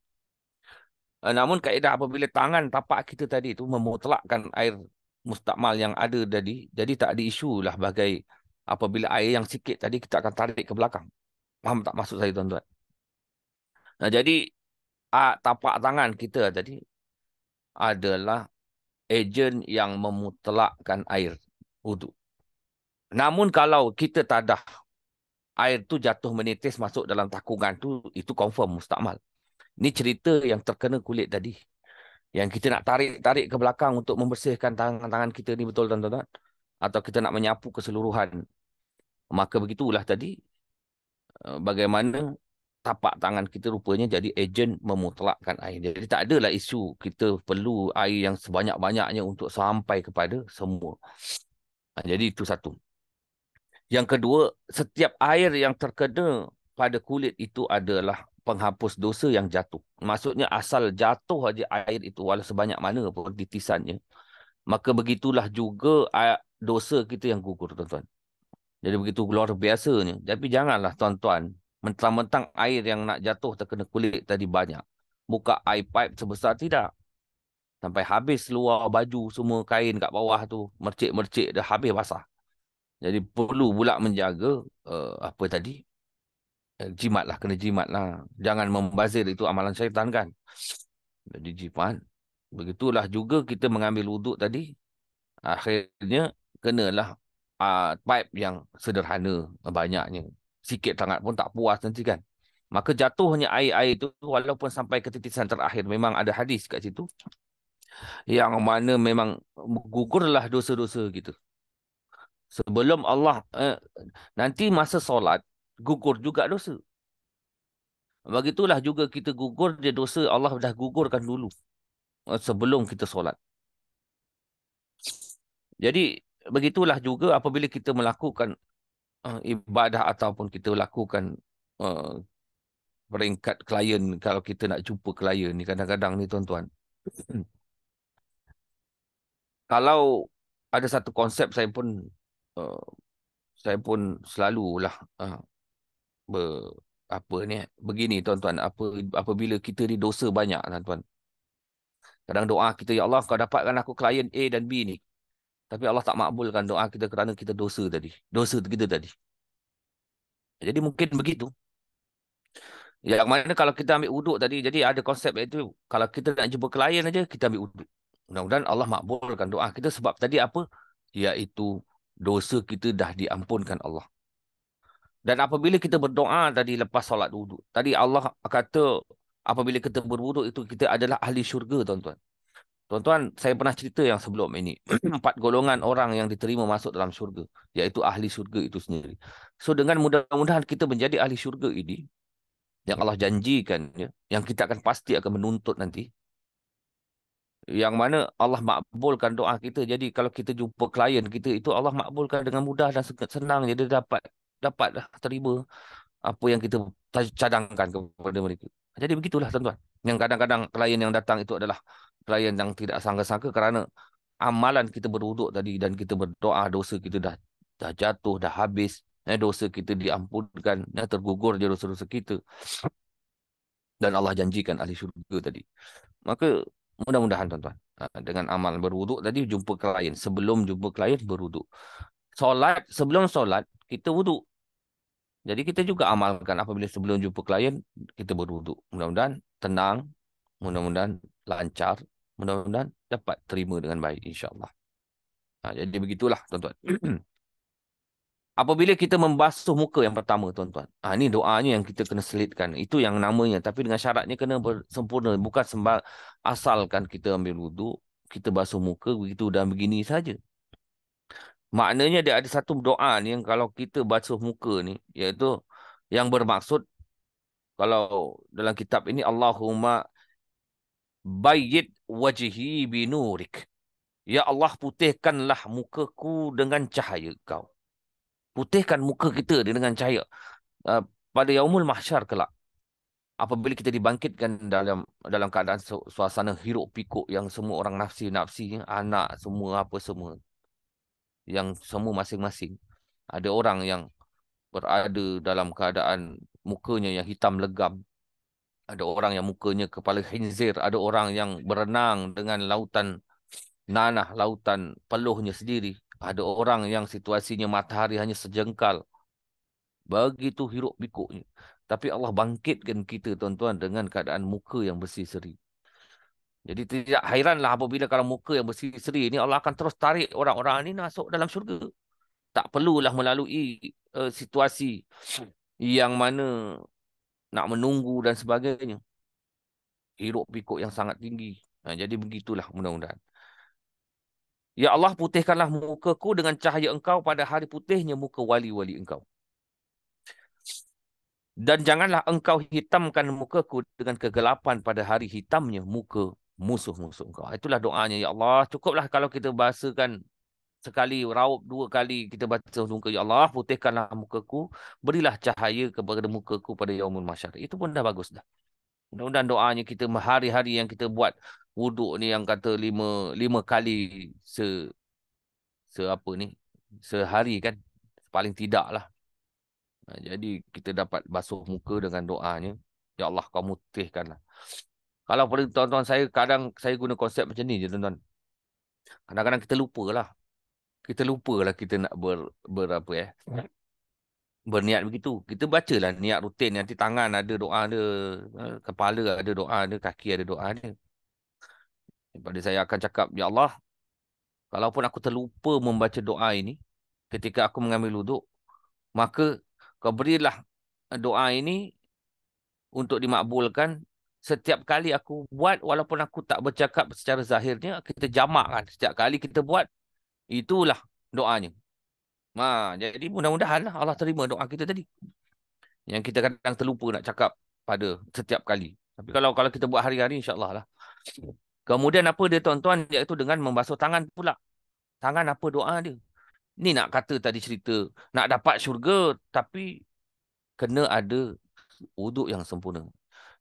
Namun kaedah apabila tangan tapak kita tadi itu memutlakkan air musta'mal yang ada tadi, jadi tak ada isu lah bagai apabila air yang sikit tadi kita akan tarik ke belakang. Faham tak maksud saya, tuan-tuan? Jadi tapak tangan kita tadi adalah ejen yang memutlakkan air wuduk. Namun kalau kita tadah air tu jatuh menitis masuk dalam takungan tu, itu confirm musta'mal. Ini cerita yang terkena kulit tadi. Yang kita nak tarik ke belakang untuk membersihkan tangan-tangan kita ni, betul tuan-tuan? Atau kita nak menyapu keseluruhan. Maka begitulah tadi bagaimana tapak tangan kita rupanya jadi ejen memutlakkan air. Jadi tak adalah isu kita perlu air yang sebanyak-banyaknya untuk sampai kepada semua. Jadi itu satu. Yang kedua, setiap air yang terkena pada kulit itu adalah penghapus dosa yang jatuh. Maksudnya asal jatuh aja air itu walau sebanyak mana pun titisannya, maka begitulah juga dosa kita yang gugur, tuan-tuan. Jadi begitu luar biasanya. Tapi janganlah tuan-tuan mentang-mentang air yang nak jatuh terkena kulit tadi banyak. Buka air pipe sebesar tidak. Sampai habis luar baju semua kain kat bawah tu. Mercik-mercik dah habis basah. Jadi perlu pula menjaga apa tadi? Jimat lah. Kena jimat lah. Jangan membazir, itu amalan syaitan kan. Jadi jimat. Begitulah juga kita mengambil wuduk tadi. Akhirnya kenalah pipe yang sederhana banyaknya. Sikit sangat pun tak puas nanti kan. Maka jatuhnya air-air itu walaupun sampai ke titisan terakhir, memang ada hadis kat situ yang mana memang gugurlah dosa-dosa kita. Sebelum Allah nanti masa solat gugur juga dosa. Begitulah juga kita gugur dia dosa, Allah dah gugurkan dulu sebelum kita solat. Jadi begitulah juga apabila kita melakukan ibadah ataupun kita lakukan peringkat klien, kalau kita nak jumpa klien ni kadang-kadang ni tuan-tuan. Kalau ada satu konsep uh, saya pun selalulah apa ni begini tuan-tuan, apabila kita ni dosa banyak tuan-tuan. Kadang doa kita, ya Allah kau dapatkan aku klien A dan B ni. Tapi Allah tak makbulkan doa kita kerana kita dosa tadi. Dosa kita tadi. Jadi mungkin begitu. Yang mana kalau kita ambil wuduk tadi, jadi ada konsep itu, kalau kita nak jumpa klien aja, kita ambil wuduk. Mudah-mudahan Allah makbulkan doa kita sebab tadi apa? Iaitu dosa kita dah diampunkan Allah. Dan apabila kita berdoa tadi lepas solat wuduk, tadi Allah kata apabila kita berwuduk itu kita adalah ahli syurga, tuan-tuan. Tuan-tuan, saya pernah cerita yang sebelum ini. 4 golongan orang yang diterima masuk dalam syurga, iaitu ahli syurga itu sendiri. So dengan mudah-mudahan kita menjadi ahli syurga ini, yang Allah janjikan, ya, yang kita akan pasti akan menuntut nanti, yang mana Allah makbulkan doa kita. Jadi kalau kita jumpa klien kita itu Allah makbulkan dengan mudah dan senang. Jadi dapatlah terima apa yang kita cadangkan kepada mereka. Jadi begitulah tuan-tuan. Yang kadang-kadang klien yang datang itu adalah klien yang tidak sangka-sangka kerana amalan kita berwuduk tadi dan kita berdoa, dosa kita dah jatuh, dah habis. Dosa kita diampunkan, tergugur je dosa-dosa kita. Dan Allah janjikan ahli syurga tadi. Maka mudah-mudahan tuan-tuan, dengan amal berwuduk tadi, jumpa klien. Sebelum jumpa klien, berwuduk. Solat, sebelum solat, kita wuduk. Jadi kita juga amalkan apabila sebelum jumpa klien, kita berwuduk. Mudah-mudahan tenang, mudah-mudahan lancar, mudah-mudahan dapat terima dengan baik, insya-Allah. Jadi begitulah tuan-tuan. Apabila kita membasuh muka yang pertama, tuan-tuan. Ini doanya yang kita kena selitkan. Itu yang namanya. Tapi dengan syaratnya kena sempurna. Bukan asalkan kita ambil wuduk, kita basuh muka begitu dan begini saja. Maknanya dia ada satu doa ni yang kalau kita basuh muka ni, iaitu yang bermaksud, kalau dalam kitab ini, Allahumma bayyid wajhi binurik. Ya Allah, putihkanlah mukaku dengan cahaya kau. Putihkan muka kita dengan cahaya. Pada yaumul mahsyar kelak, apabila kita dibangkitkan dalam keadaan suasana hiruk pikuk yang semua orang nafsi-nafsi, anak semua apa semua, yang semua masing-masing. Ada orang yang berada dalam keadaan mukanya yang hitam legam. Ada orang yang mukanya kepala khinzir. Ada orang yang berenang dengan lautan nanah, lautan peluhnya sendiri. Ada orang yang situasinya matahari hanya sejengkal. Begitu hiruk pikuknya. Tapi Allah bangkitkan kita, tuan-tuan, dengan keadaan muka yang berseri-seri. Jadi tidak hairanlah apabila kalau muka yang berseri-seri ini Allah akan terus tarik orang-orang ini masuk dalam syurga. Tak perlulah melalui situasi yang mana nak menunggu dan sebagainya. Hiruk pikuk yang sangat tinggi. Jadi begitulah mudah-mudahan. Ya Allah, putihkanlah mukaku dengan cahaya engkau pada hari putihnya muka wali-wali engkau. Dan janganlah engkau hitamkan mukaku dengan kegelapan pada hari hitamnya muka musuh-musuh engkau. Itulah doanya. Ya Allah, cukuplah kalau kita bahasakan sekali, raup dua kali kita baca muka. Ya Allah, putihkanlah mukaku, berilah cahaya kepada mukaku pada yaumul mahsyar. Itu pun dah bagus dah. Mudah-mudahan doanya kita hari-hari yang kita buat wuduk ni yang kata lima kali apa ni, sehari kan, paling tidak lah. Jadi kita dapat basuh muka dengan doanya. Ya Allah, kau mutihkanlah. Kalau pada tuan-tuan saya, kadang saya guna konsep macam ni je tuan-tuan. Kadang-kadang kita lupa lah. Kita lupa lah kita nak apa berniat begitu. Kita bacalah niat rutin. Nanti tangan ada doa dia, kepala ada doa dia, kaki ada doa dia. Daripada saya akan cakap, Ya Allah, kalaupun aku terlupa membaca doa ini ketika aku mengambil wuduk, maka kau berilah doa ini untuk dimakbulkan setiap kali aku buat, walaupun aku tak bercakap secara zahirnya, kita jamakkan. Setiap kali kita buat, itulah doanya. Jadi mudah-mudahan lah Allah terima doa kita tadi. Yang kita kadang terlupa nak cakap pada setiap kali. Tapi kalau kita buat hari-hari, insya-Allah lah. Kemudian apa dia tuan-tuan? Iaitu dengan membasuh tangan pula. Tangan apa doa dia? Ni nak kata tadi cerita, nak dapat syurga, tapi kena ada wuduk yang sempurna.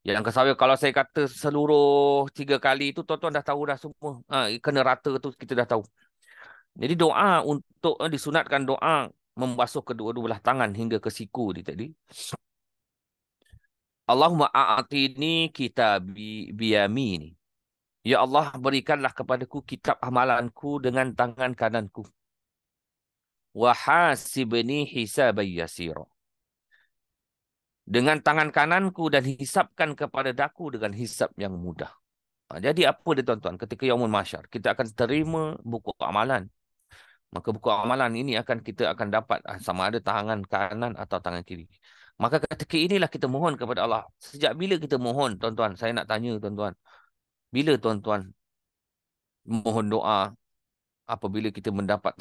Yang kesawir, kalau saya kata seluruh 3 kali itu, tuan-tuan dah tahu dah semua. Kena rata tu kita dah tahu. Jadi doa untuk disunatkan doa membasuh kedua-dua belah tangan hingga ke siku ni tadi. Allahumma a'tini kitabi biyamini. Ya Allah, berikanlah kepadaku kitab amalanku dengan tangan kananku. Wa hasibni hisaban yasira. Dengan tangan kananku dan hisapkan kepada daku dengan hisap yang mudah. Jadi apa dia tuan-tuan? Ketika yaumul mahsyar, kita akan terima buku amalan. Maka buku amalan ini kita akan dapat sama ada tangan kanan atau tangan kiri. Maka ketika inilah kita mohon kepada Allah. Sejak bila kita mohon, tuan-tuan? Saya nak tanya tuan-tuan. Bila tuan-tuan mohon doa apabila kita mendapat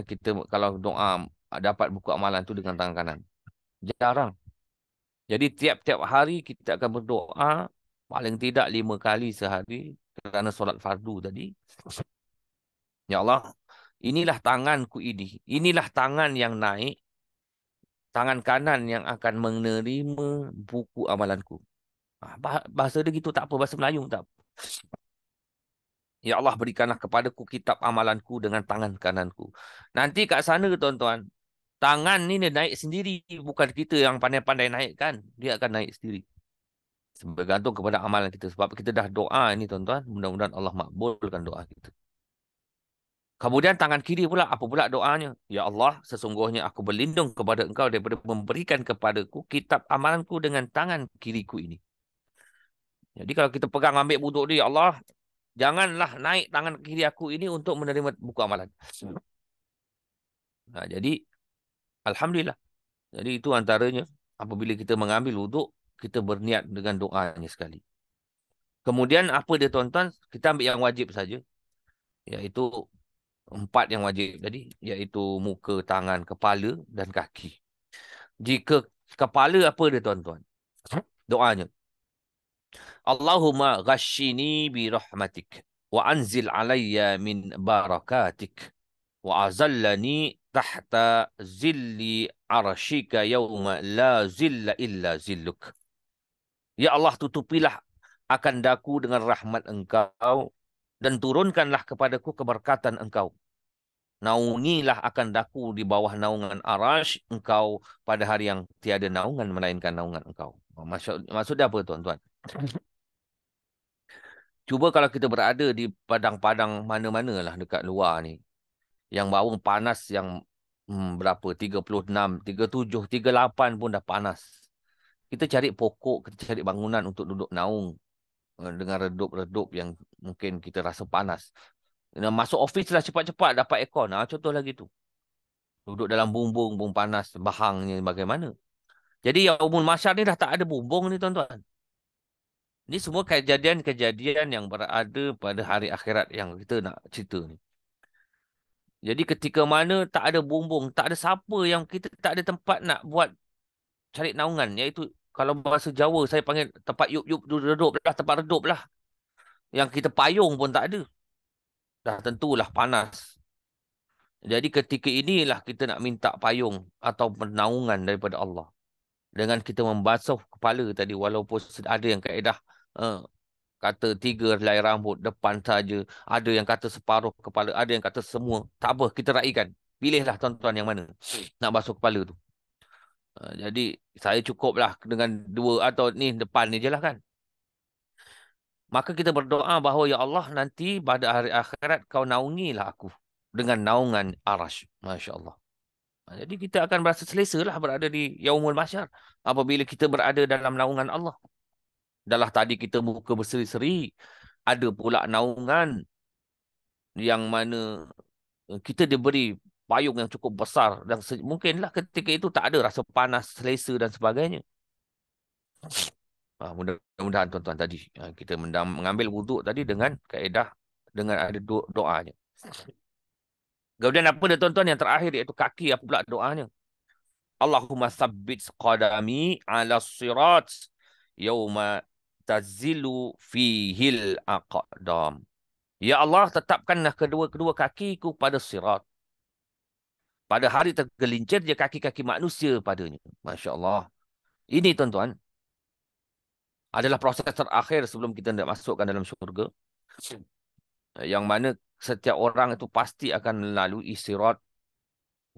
kita kalau doa dapat buku amalan tu dengan tangan kanan? Jarang. Jadi tiap-tiap hari kita akan berdoa paling tidak 5 kali sehari kerana solat fardu tadi. Ya Allah, inilah tanganku ini. Inilah tangan yang naik. Tangan kanan yang akan menerima buku amalanku. Bahasa dia gitu tak apa. Bahasa Melayu tak apa. Ya Allah, berikanlah kepadaku kitab amalanku dengan tangan kananku. Nanti kat sana tuan-tuan, tangan ni dia naik sendiri. Bukan kita yang pandai-pandai naikkan. Dia akan naik sendiri. Bergantung kepada amalan kita. Sebab kita dah doa ni tuan-tuan. Mudah-mudahan Allah makbulkan doa kita. Kemudian tangan kiri pula. Apa pula doanya? Ya Allah, sesungguhnya aku berlindung kepada engkau daripada memberikan kepadaku kitab amalanku dengan tangan kiriku ini. Jadi kalau kita pegang ambil wuduk dia, Ya Allah, janganlah naik tangan kiri aku ini untuk menerima buku amalan. Jadi, Alhamdulillah. Jadi itu antaranya apabila kita mengambil wuduk, kita berniat dengan doanya sekali. Kemudian apa dia tuan-tuan? Kita ambil yang wajib saja. Iaitu 4 yang wajib tadi. Iaitu muka, tangan, kepala dan kaki. Jika kepala apa dia tuan-tuan? Doanya. Allahumma ghashini bi rahmatik. Wa anzil alayya min barakatik. Wa azallani tahta zilli arshika yawma la zilla illa zilluk. Ya Allah, tutupilah akan daku dengan rahmat engkau dan turunkanlah kepadaku keberkatan engkau. Naungilah akan daku di bawah naungan arash engkau pada hari yang tiada naungan melainkan naungan engkau. Maksudnya apa tuan-tuan? Cuba kalau kita berada di padang-padang mana-mana lah dekat luar ni. Yang bawang panas yang berapa? 36, 37, 38 pun dah panas. Kita cari pokok, kita cari bangunan untuk duduk naung. Dengan redup-redup yang mungkin kita rasa panas. Masuk ofis lah cepat-cepat dapat aircon. Contoh lagi tu. Duduk dalam bumbung panas, bahangnya bagaimana. Jadi yaumul mahsyar ni dah tak ada bumbung ni tuan-tuan. Ini semua kejadian-kejadian yang berada pada hari akhirat yang kita nak cerita ni. Jadi ketika mana tak ada bumbung, tak ada siapa yang kita tak ada tempat nak buat cari naungan. Iaitu Kalau bahasa Jawa saya panggil tempat yup-yup redup lah, tempat redup lah. Yang kita payung pun tak ada. Dah tentulah panas. Jadi ketika inilah kita nak minta payung atau pernaungan daripada Allah. Dengan kita membasuh kepala tadi, walaupun ada yang kaedah kata 3 helai rambut depan saja, ada yang kata separuh kepala, ada yang kata semua. Tak apa, kita raikan. Pilihlah tuan-tuan yang mana nak basuh kepala tu. Jadi saya cukuplah dengan 2 atau ni depan ni je lah kan. Maka kita berdoa bahawa ya Allah, nanti pada hari akhirat kau naungilah aku dengan naungan arash. Masya Allah. Jadi kita akan berasa selesa lah berada di Yaumul Mahsyar apabila kita berada dalam naungan Allah. Dahlah tadi kita muka berseri-seri, ada pula naungan yang mana kita diberi payung yang cukup besar dan mungkinlah ketika itu tak ada rasa panas, selesa dan sebagainya. Mudah-mudahan tuan-tuan tadi kita mengambil wuduk tadi dengan kaedah, dengan ada doanya. Kemudian apa dia tuan-tuan yang terakhir, iaitu kaki, apa pula doanya? Allahumma tsabbit qadami ala sirat yauma tazilu fihil aqdam. Ya Allah, tetapkanlah kedua-kedua kakiku pada sirat. Pada hari tergelincir je kaki-kaki manusia padanya. Masya Allah. Ini tuan-tuan adalah proses terakhir sebelum kita nak masukkan dalam syurga. Yang mana setiap orang itu pasti akan melalui sirat,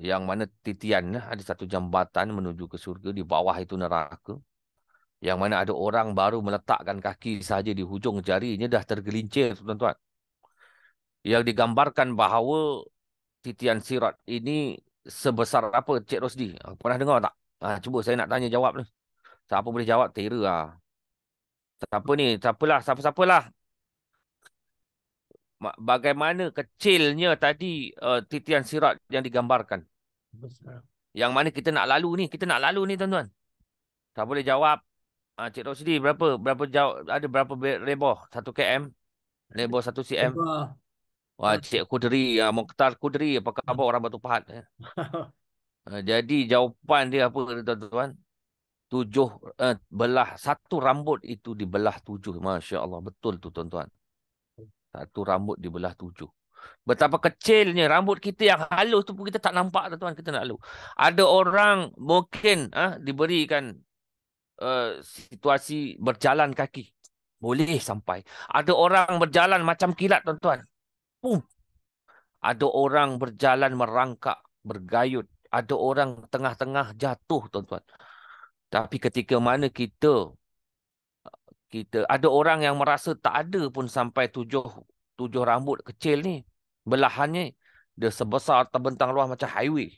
yang mana titian ada satu jambatan menuju ke surga, di bawah itu neraka. Yang mana ada orang baru meletakkan kaki saja di hujung jarinya dah tergelincir, tuan-tuan. Yang digambarkan bahawa titian sirat ini sebesar apa, Cik Rosdi? Pernah dengar tak? Cuba saya nak tanya jawab ni. Siapa boleh jawab, tera. Siapa ni? Siapa-siapalah. Bagaimana kecilnya tadi titian sirat yang digambarkan. Yang mana kita nak lalu ni, tuan-tuan. Tak boleh jawab. Cik Rosdi, berapa jauh, ada berapa lebar? 1 km? Lebar 1 cm? Wah, Cik Kudri, Mokhtar Kudri, apa khabar orang Batu Pahat? Jadi jawapan dia apa, tuan-tuan? 1 rambut itu dibelah 7. Masya Allah, betul tu, tuan-tuan. 1 rambut dibelah 7. Betapa kecilnya rambut kita yang halus tu pun kita tak nampak, tuan-tuan, kita nak lalu. Ada orang mungkin diberikan situasi berjalan kaki, boleh sampai. Ada orang berjalan macam kilat, tuan-tuan. Ada orang berjalan merangkak, bergayut. Ada orang tengah-tengah jatuh, tuan-tuan. Tapi ketika mana kita ada orang yang merasa tak ada pun sampai 7 rambut kecil ni. Belahannya dia sebesar terbentang luas macam highway.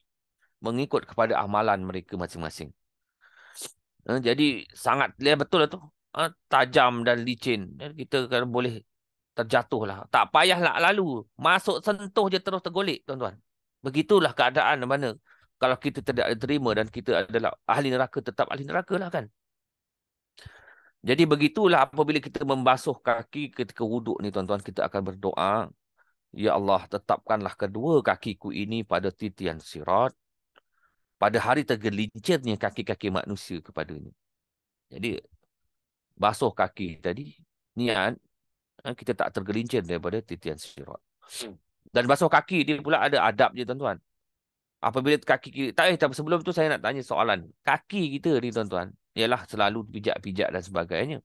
Mengikut kepada amalan mereka masing-masing. Jadi sangat betul lah tu. Tajam dan licin. Kita kan boleh terjatuh lah. Tak payah nak lalu. Masuk sentuh je terus tergolek, tuan-tuan. Begitulah keadaan mana kalau kita tidak diterima dan kita adalah ahli neraka, tetap ahli neraka lah kan. Jadi begitulah apabila kita membasuh kaki ketika wuduk ni, tuan-tuan, kita akan berdoa, ya Allah, tetapkanlah kedua kakiku ini pada titian sirat pada hari tergelincirnya kaki-kaki manusia kepadanya. Jadi basuh kaki tadi, niat kita tak tergelincir daripada titian sirat. Dan basuh kaki dia pula ada adab je, tuan-tuan. Apabila kaki kita, tapi sebelum tu saya nak tanya soalan. Kaki kita ni, tuan-tuan, ialah selalu pijak-pijak dan sebagainya.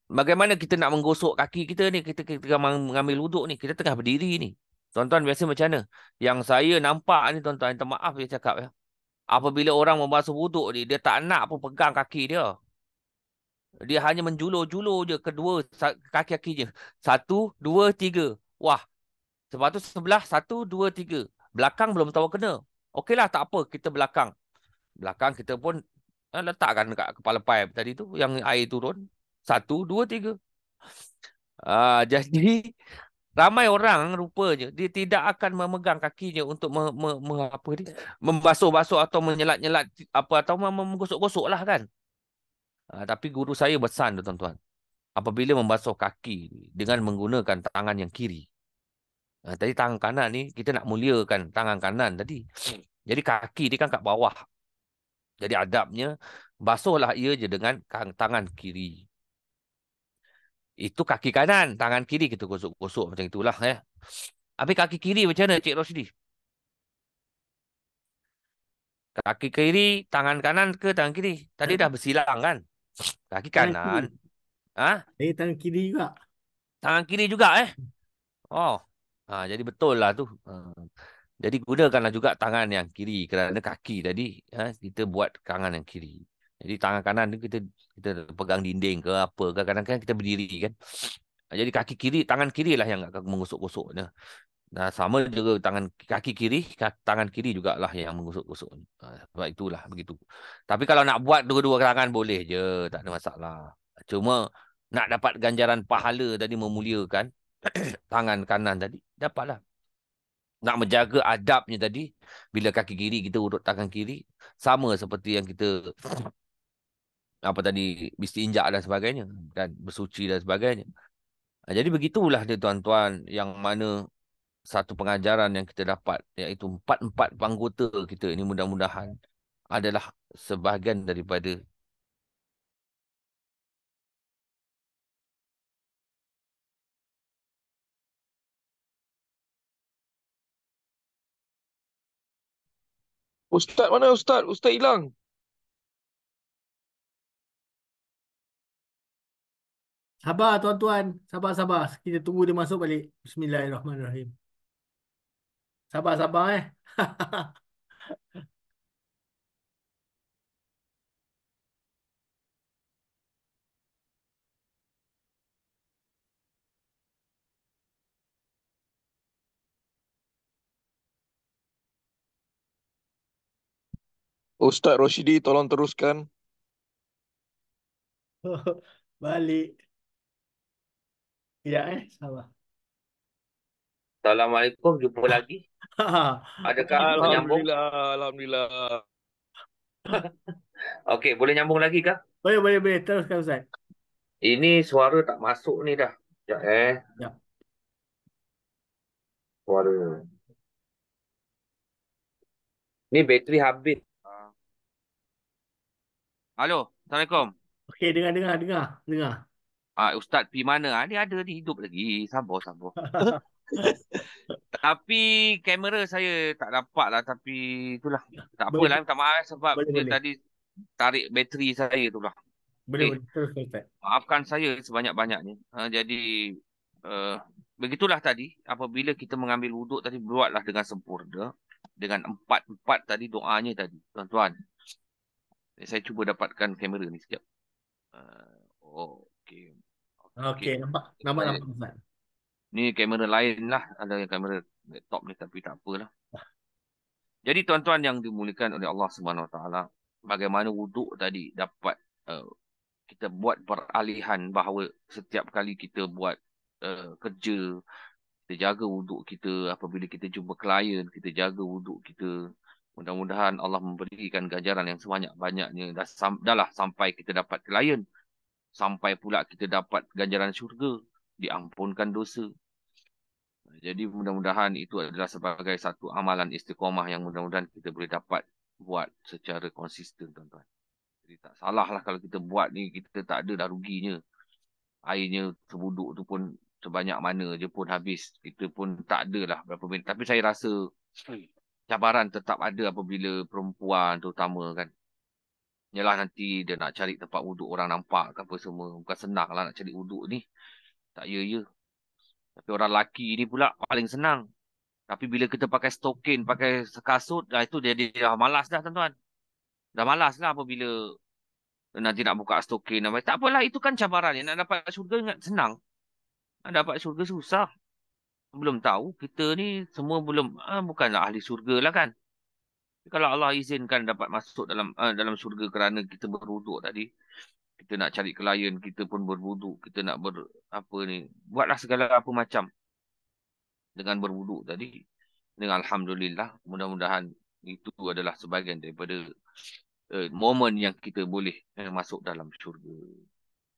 Bagaimana kita nak menggosok kaki kita ni, kita mengambil wuduk ni, kita tengah berdiri ni. Tuan-tuan biasa macam mana? Yang saya nampak ni, tuan-tuan, minta maaf dia cakap ya. Apabila orang membasuh wuduk ni, dia tak nak pun pegang kaki dia. Dia hanya menjulur-julur je kedua kaki-kakinya. 1, 2, 3. Wah. Sebab tu sebelah 1, 2, 3. Belakang belum tahu kena. Okeylah, tak apa. Kita belakang. Belakang kita pun letakkan dekat kepala pipe tadi tu. Yang air turun. 1, 2, 3. Jadi ramai orang rupanya dia tidak akan memegang kakinya untuk membasuh-basuh atau menyelat-nyelat apa atau menggosok-gosok lah kan. Tapi guru saya pesan, tuan-tuan, apabila membasuh kaki dengan menggunakan tangan yang kiri. Tadi tangan kanan ni kita nak muliakan tangan kanan tadi. Jadi kaki dia kan kat bawah. Jadi adabnya Basuhlah ia je dengan tangan kiri. Itu kaki kanan, tangan kiri kita gosok-gosok macam itulah ya. Habis kaki kiri macam mana Cik Rosidi? Kaki kiri, tangan kanan ke tangan kiri? Tadi dah bersilang kan? Kaki Tangan kiri. kanan. Ah, Tangan kiri juga. tangan kiri juga Oh. Jadi betul lah tu. Jadi gunakanlah juga tangan yang kiri kerana kaki tadi kita buat tangan yang kiri. Jadi tangan kanan tu kita pegang dinding ke apa ke, kadang-kadang kita berdiri kan. Jadi kaki kiri, tangan kiri lah yang akan menggosok-gosoknya. Nah, sama juga kaki kiri, tangan kiri jugalah yang menggosok-gosok. Sebab itulah begitu. Tapi kalau nak buat dua-dua tangan boleh je, tak ada masalah. Cuma nak dapat ganjaran pahala tadi memuliakan tangan kanan tadi, dapatlah. Nak menjaga adabnya tadi, bila kaki kiri kita urut tangan kiri, sama seperti yang kita apa tadi, istinja dan sebagainya, dan bersuci dan sebagainya. Jadi begitulah dia tuan-tuan, yang mana satu pengajaran yang kita dapat, iaitu empat-empat anggota kita ini mudah-mudahan adalah sebahagian daripada Ustaz mana Ustaz? Ustaz hilang. Sabar tuan-tuan. Sabar-sabar. Kita tunggu dia masuk balik. Bismillahirrahmanirrahim. Sabar-sabar Ustaz Roshidi tolong teruskan. Balik. Tidak sabar. Assalamualaikum, jumpa lagi. Adakah menyambung? Alhamdulillah. Okey, boleh nyambung lagi kah? Boleh. Teruskan Ustaz. Ini suara tak masuk ni dah. Sekejap Ya. Suara. Ni bateri habis. Halo, Assalamualaikum. Okey, dengar. Ustaz pergi mana? Dia ada ni, hidup lagi. Sabar. Tapi kamera saya tak dapat lah. Tapi itulah. Tak Boleh. apalah, minta maaf sebab dia Boleh. tadi tarik bateri saya tu lah. Boleh. Teruskan Ustaz. Maafkan saya sebanyak-banyaknya. Jadi begitulah tadi. Apabila kita mengambil wuduk tadi, buatlah dengan sempurna. Dengan empat tadi doanya tadi. Tuan-tuan. Saya cuba dapatkan kamera ni sekejap. Okey. Okey, nampak Ustaz. Ni kamera lain lah. Ada yang kamera laptop ni, tapi tak apalah. Jadi tuan-tuan yang dimuliakan oleh Allah Subhanahu Wa Taala, bagaimana wuduk tadi dapat kita buat peralihan bahawa setiap kali kita buat kerja, kita jaga wuduk kita. Apabila kita jumpa klien, kita jaga wuduk kita. Mudah-mudahan Allah memberikan ganjaran yang sebanyak-banyaknya. Dah lah sampai kita dapat klien. Sampai pula kita dapat ganjaran syurga. Diampunkan dosa. Jadi mudah-mudahan itu adalah sebagai satu amalan istiqamah yang mudah-mudahan kita boleh dapat buat secara konsisten, tuan-tuan. Jadi tak salah lah kalau kita buat ni, kita tak ada dah ruginya. Airnya sebuduk tu pun sebanyak mana je pun habis. Kita pun tak ada lah berapa minit. Tapi saya rasa cabaran tetap ada apabila perempuan terutama kan. Yalah nanti dia nak cari tempat wuduk orang nampak ke apa semua. Bukan senang lah nak cari wuduk ni. Tak ya. Tapi orang lelaki ni pula paling senang. Tapi bila kita pakai stokin, pakai kasut, itu dia dah malas dah tuan-tuan. Dah malas lah apabila nanti nak buka stokin. Tak apalah, itu kan cabaran. Nak dapat syurga senang. Nak dapat syurga susah. Belum tahu, kita ni semua belum, bukanlah ahli syurga lah kan. Kalau Allah izinkan dapat masuk dalam syurga kerana kita berwuduk tadi, kita nak cari klien, kita pun berwuduk, kita nak buatlah segala apa macam dengan berwuduk tadi. Dengan Alhamdulillah, mudah-mudahan itu adalah sebahagian daripada momen yang kita boleh masuk dalam syurga.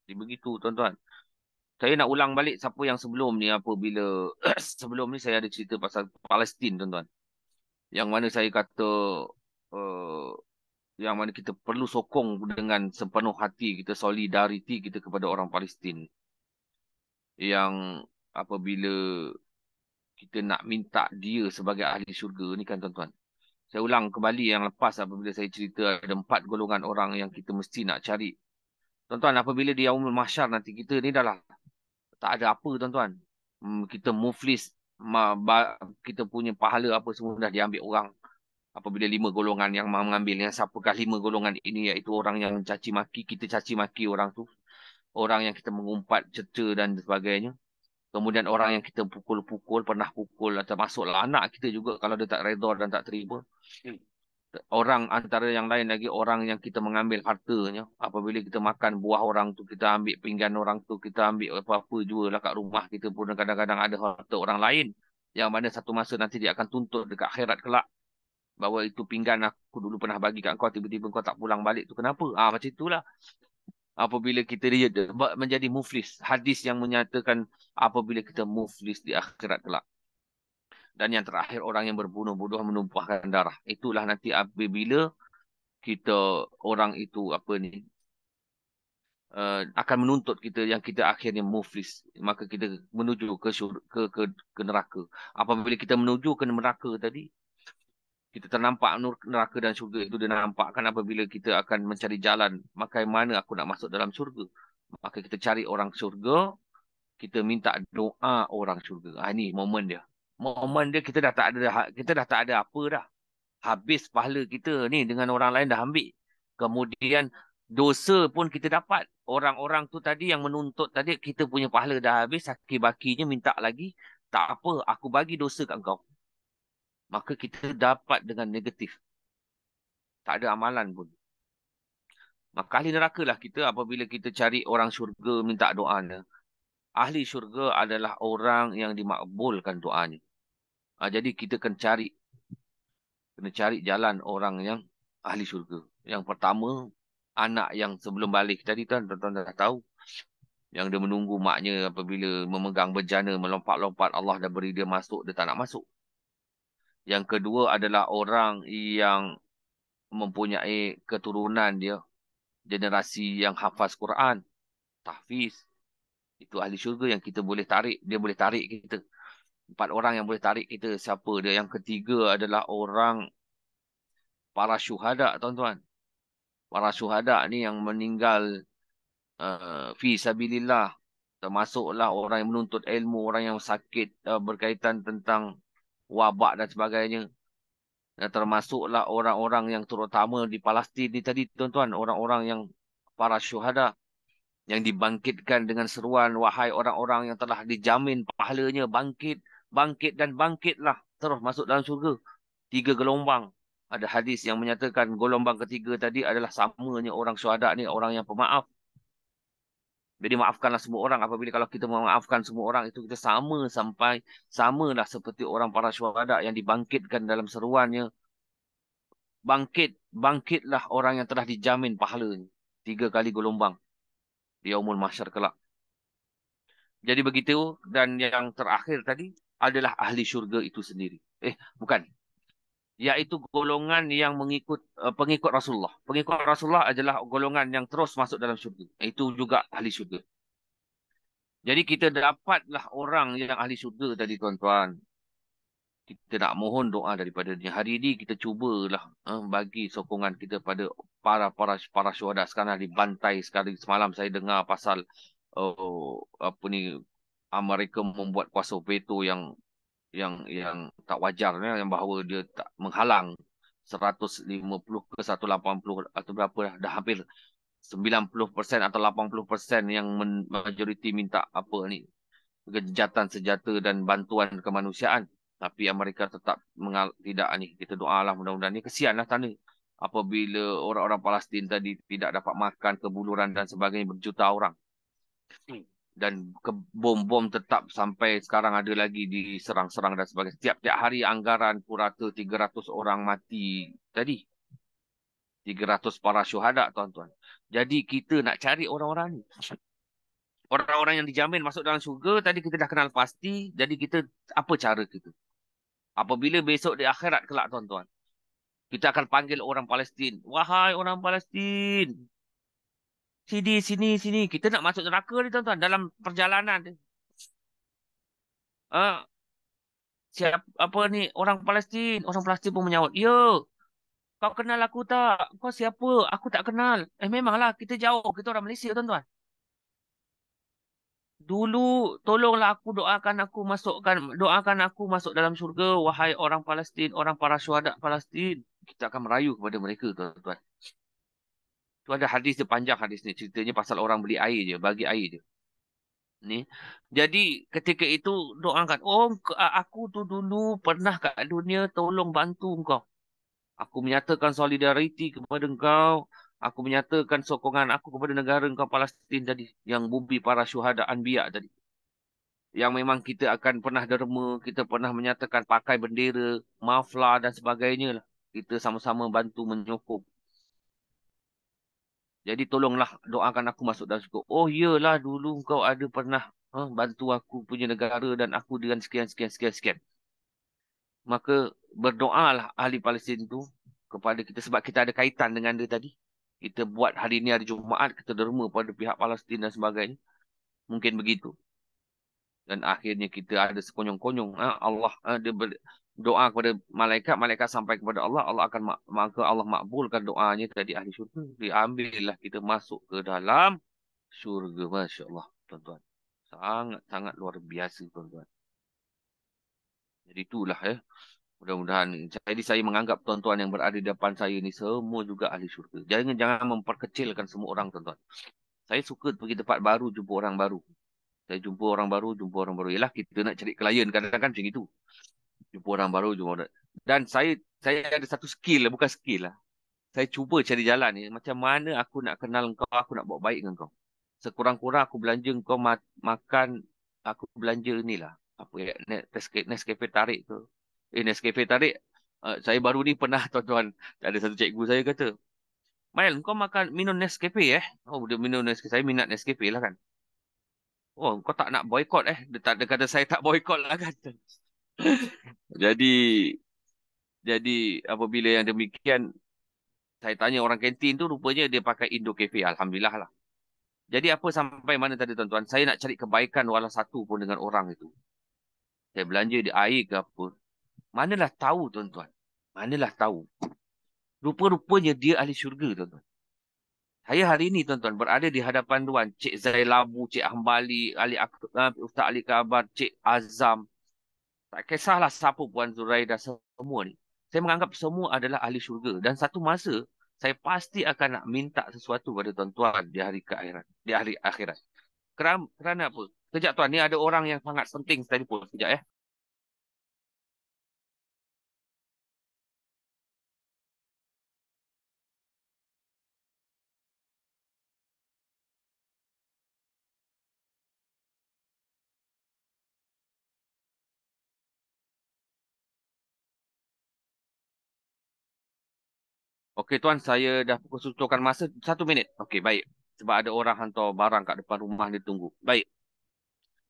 Jadi begitu tuan-tuan. Saya nak ulang balik siapa yang sebelum ni, apabila sebelum ni saya ada cerita pasal Palestin tuan-tuan. Yang mana saya kata yang mana kita perlu sokong dengan sepenuh hati kita, solidariti kita kepada orang Palestin yang apabila kita nak minta dia sebagai ahli syurga ni kan tuan-tuan. Saya ulang kembali yang lepas apabila saya cerita ada 4 golongan orang yang kita mesti nak cari. Tuan-tuan, apabila di Yaumul Mahsyar nanti kita ni dah lah tak ada apa tuan-tuan. Kita muflis, kita punya pahala apa semua dah diambil orang. Apabila 5 golongan yang mengambil, yang siapakah 5 golongan ini, iaitu orang yang mencaci maki, kita caci maki orang tu. Orang yang kita mengumpat, cerca dan sebagainya. Kemudian orang yang kita pukul-pukul, pernah pukul, atau masuklah anak kita juga kalau dia tak redha dan tak terima. Orang antara yang lain lagi, orang yang kita mengambil hartanya. Apabila kita makan buah orang tu, kita ambil pinggan orang tu, kita ambil apa-apa jualah kat rumah kita pun kadang-kadang ada harta orang lain. Yang mana satu masa nanti dia akan tuntut dekat akhirat kelak. Bahawa itu pinggan aku dulu pernah bagi kat kau, tiba-tiba kau tak pulang balik tu kenapa? Macam itulah. Apabila kita dia menjadi muflis. Hadis yang menyatakan apabila kita muflis di akhirat kelak. Dan yang terakhir, orang yang berbunuh-bunuh menumpahkan darah. Itulah nanti apabila kita, orang itu akan menuntut kita, yang kita akhirnya muflis. Maka kita menuju ke neraka. Apabila kita menuju ke neraka tadi, kita ternampak neraka dan syurga itu dia nampakkan apabila kita akan mencari jalan. Maka mana aku nak masuk dalam syurga? Maka kita cari orang syurga, kita minta doa orang syurga. Ini momen dia. Momen dia kita dah tak ada apa dah. Habis pahala kita ni dengan orang lain dah ambil. Kemudian dosa pun kita dapat. Orang-orang tu tadi yang menuntut tadi, kita punya pahala dah habis, aki-bakinya minta lagi. Tak apa, aku bagi dosa kat kau. Maka kita dapat dengan negatif. Tak ada amalan pun. Maka ahli neraka lah kita apabila kita cari orang syurga minta doanya. Ahli syurga adalah orang yang dimakbulkan doanya. Jadi kita kena cari jalan orang yang ahli syurga. Yang pertama, anak yang sebelum balik tadi tuan-tuan dah tahu. Yang dia menunggu maknya apabila memegang bejana, melompat-lompat, Allah dah beri dia masuk, dia tak nak masuk. Yang kedua adalah orang yang mempunyai keturunan dia, generasi yang hafaz Quran, tahfiz. Itu ahli syurga yang kita boleh tarik, dia boleh tarik kita. 4 orang yang boleh tarik kita, siapa dia? Yang ketiga adalah orang para syuhada, tuan-tuan. Para syuhada ni yang meninggal fi sabilillah. Termasuklah orang yang menuntut ilmu, orang yang sakit berkaitan tentang wabak dan sebagainya. Dan termasuklah orang-orang yang terutama di Palestin ni tadi, tuan-tuan. Orang-orang yang para syuhada yang dibangkitkan dengan seruan, wahai orang-orang yang telah dijamin pahalanya, bangkit, bangkit dan bangkitlah. Terus masuk dalam syurga. 3 gelombang. Ada hadis yang menyatakan gelombang ketiga tadi adalah samanya orang syuhada ni, orang yang pemaaf. Jadi maafkanlah semua orang. Apabila kalau kita memaafkan semua orang, itu kita samalah seperti orang para syuhada yang dibangkitkan dalam seruannya. Bangkitlah orang yang telah dijamin pahalanya. 3 kali gelombang di Yaumul Mahsyar kelak. Jadi begitu. Dan yang terakhir tadi adalah ahli syurga itu sendiri. Bukan. Iaitu golongan yang pengikut Rasulullah. Pengikut Rasulullah adalah golongan yang terus masuk dalam syurga. Itu juga ahli syurga. Jadi kita dapatlah orang yang ahli syurga tadi, tuan-tuan. Kita nak mohon doa daripada dia. Hari ini kita cubalah bagi sokongan kita pada para syuhada. Sekarang dibantai sekali. Semalam saya dengar pasal Amerika membuat kuasa veto yang tak wajar, yang bahawa dia tak menghalang 150 ke 180 atau berapa dah hampir 90% atau 80% yang majoriti minta gencatan senjata dan bantuan kemanusiaan. Tapi Amerika tetap tidak ni. Kita doalah mudah-mudahan ni. Kesianlah tanah apabila orang-orang Palestin tadi tidak dapat makan, kebuluran dan sebagainya, berjuta orang. Dan bom-bom tetap sampai sekarang ada lagi diserang-serang dan sebagainya. Setiap hari anggaran purata 300 orang mati tadi. 300 para syuhada, tuan-tuan. Jadi kita nak cari orang-orang ni. Orang-orang yang dijamin masuk dalam syurga tadi kita dah kenal pasti. Jadi kita, apa cara kita? Apabila besok di akhirat kelak, tuan-tuan. Kita akan panggil orang Palestin. Wahai orang Palestin. Sini, sini, sini. Kita nak masuk neraka ni tuan-tuan. Dalam perjalanan ni. Ah, siapa apa ni orang Palestin? Orang Palestin pun menyahut. Ya, kau kenal aku tak? Kau siapa? Aku tak kenal. Memanglah kita jauh. Kita orang Malaysia tuan-tuan. Dulu tolonglah doakan aku masuk dalam syurga wahai orang Palestin, orang para syuhada Palestin. Kita akan merayu kepada mereka tuan-tuan. Tu ada hadis dia panjang hadis ni ceritanya pasal orang beli air je, bagi air je. Ni. Jadi ketika itu doakan, aku tu dulu pernah kat dunia tolong bantu engkau. Aku menyatakan solidariti kepada engkau. Aku menyatakan sokongan aku kepada negara engkau Palestin tadi. Yang bumi para syuhada anbiya tadi. Yang memang kita akan pernah derma, kita pernah menyatakan pakai bendera, maflar dan sebagainya lah. Kita sama-sama bantu menyokong. Jadi tolonglah doakan aku masuk dalam syurga. Oh iyalah dulu kau ada pernah bantu aku punya negara dan aku dengan sekian, sekian, sekian, sekian. Maka berdoalah ahli Palestin tu kepada kita sebab kita ada kaitan dengan dia tadi. Kita buat hari ni hari Jumaat, kita derma pada pihak Palestin dan sebagainya. Mungkin begitu. Dan akhirnya kita ada sekonyong-konyong. Allah dia doa kepada malaikat. Malaikat sampai kepada Allah. Maka Allah makbulkan doanya tadi ahli syurga. Diambillah kita masuk ke dalam syurga. Masya Allah, tuan-tuan. Sangat-sangat luar biasa, tuan-tuan. Jadi itulah mudah-mudahan. Jadi saya menganggap tuan-tuan yang berada di depan saya ni semua juga ahli syurga. Jangan memperkecilkan semua orang, tuan-tuan. Saya suka pergi tempat baru, jumpa orang baru. Saya jumpa orang baru. Yalah, kita nak cari klien kadang-kadang macam itu. Jumpa orang baru, Dan saya ada satu skill, bukan skill lah. Saya cuba cari jalan ni. Macam mana aku nak kenal kau, aku nak buat baik dengan kau. Sekurang-kurang aku belanja kau makan, aku belanja ni lah. Apa ya, Nescafe tarik tu. Nescafe tarik. Saya baru ni pernah, tuan-tuan. Ada satu cikgu saya kata, Mail, kau minum Nescafe Oh, dia minum Nescafe. Saya minat Nescafe lah kan. Oh, kau tak nak boykot Dia kata saya tak boykot lah kan. Jadi apabila yang demikian, saya tanya orang kantin tu, rupanya dia pakai Indo Cafe. Alhamdulillah lah. Jadi apa sampai mana tadi tuan-tuan? Saya nak cari kebaikan walau satu pun dengan orang itu. Saya belanja di air ke apa. Manalah tahu tuan-tuan. Manalah tahu. Rupa-rupanya dia ahli syurga tuan-tuan. Saya hari ini tuan-tuan berada di hadapan tuan Cik Zailabu, Cik Hambali, Ustaz Ali Kabar, Cik Azam. Tak kisahlah siapa Puan Zuraida semua ni. Saya menganggap semua adalah ahli syurga. Dan satu masa, saya pasti akan nak minta sesuatu pada tuan-tuan di hari akhirat. Kerana apa? Kejap tuan, ni ada orang yang sangat penting telefon. Kejap Okey tuan, saya dah pukul suturkan masa 1 minit. Okey, baik. Sebab ada orang hantar barang kat depan rumah dia tunggu. Baik.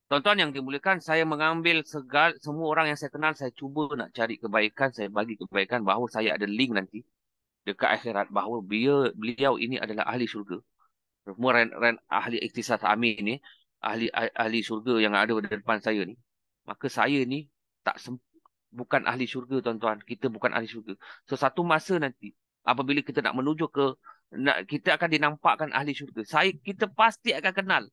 Tuan-tuan yang dimuliakan, saya mengambil semua orang yang saya kenal, saya cuba nak cari kebaikan, saya bagi kebaikan bahawa saya ada link nanti dekat akhirat bahawa beliau ini adalah ahli syurga. Semua ahli ikhtisas amin ni, ahli syurga yang ada di depan saya ni. Maka saya ni bukan ahli syurga tuan-tuan. Kita bukan ahli syurga. So satu masa nanti apabila kita nak menuju kita akan dinampakkan ahli syurga. Kita pasti akan kenal.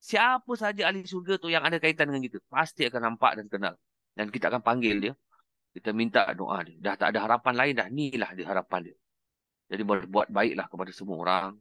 Siapa saja ahli syurga tu yang ada kaitan dengan kita. Pasti akan nampak dan kenal. Dan kita akan panggil dia. Kita minta doa dia. Dah tak ada harapan lain dah. Inilah dia harapan dia. Jadi berbuat baiklah kepada semua orang.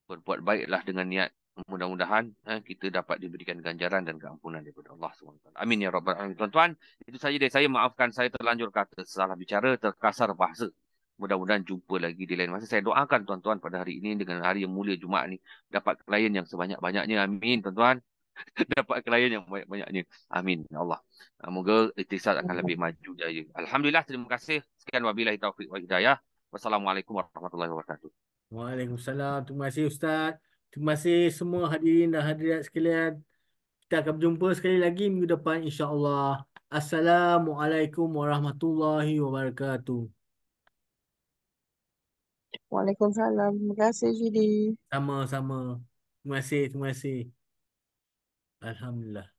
Berbuat baiklah dengan niat. Mudah-mudahan kita dapat diberikan ganjaran dan keampunan daripada Allah SWT. Amin ya Rabbal Alamin. Tuan-tuan, itu saja dari saya. Maafkan saya terlanjur kata salah bicara, terkasar bahasa. Mudah-mudahan jumpa lagi di lain masa. Saya doakan tuan-tuan pada hari ini dengan hari yang mulia Jumaat ni dapat klien yang sebanyak-banyaknya. Amin tuan-tuan. Dapat klien yang banyak-banyaknya. Amin ya Allah. Semoga ikhtisas akan lebih maju jaya. Alhamdulillah, terima kasih. Sekian wabillahi taufiq wa hidayah. Wassalamualaikum warahmatullahi wabarakatuh. Waalaikumsalam. Terima kasih Ustaz. Terima kasih semua hadirin dan hadirat sekalian. Kita akan berjumpa sekali lagi minggu depan insya-Allah. Assalamualaikum warahmatullahi wabarakatuh. Waalaikumsalam. Terima kasih, Judy. Sama-sama. Terima kasih, terima kasih. Alhamdulillah.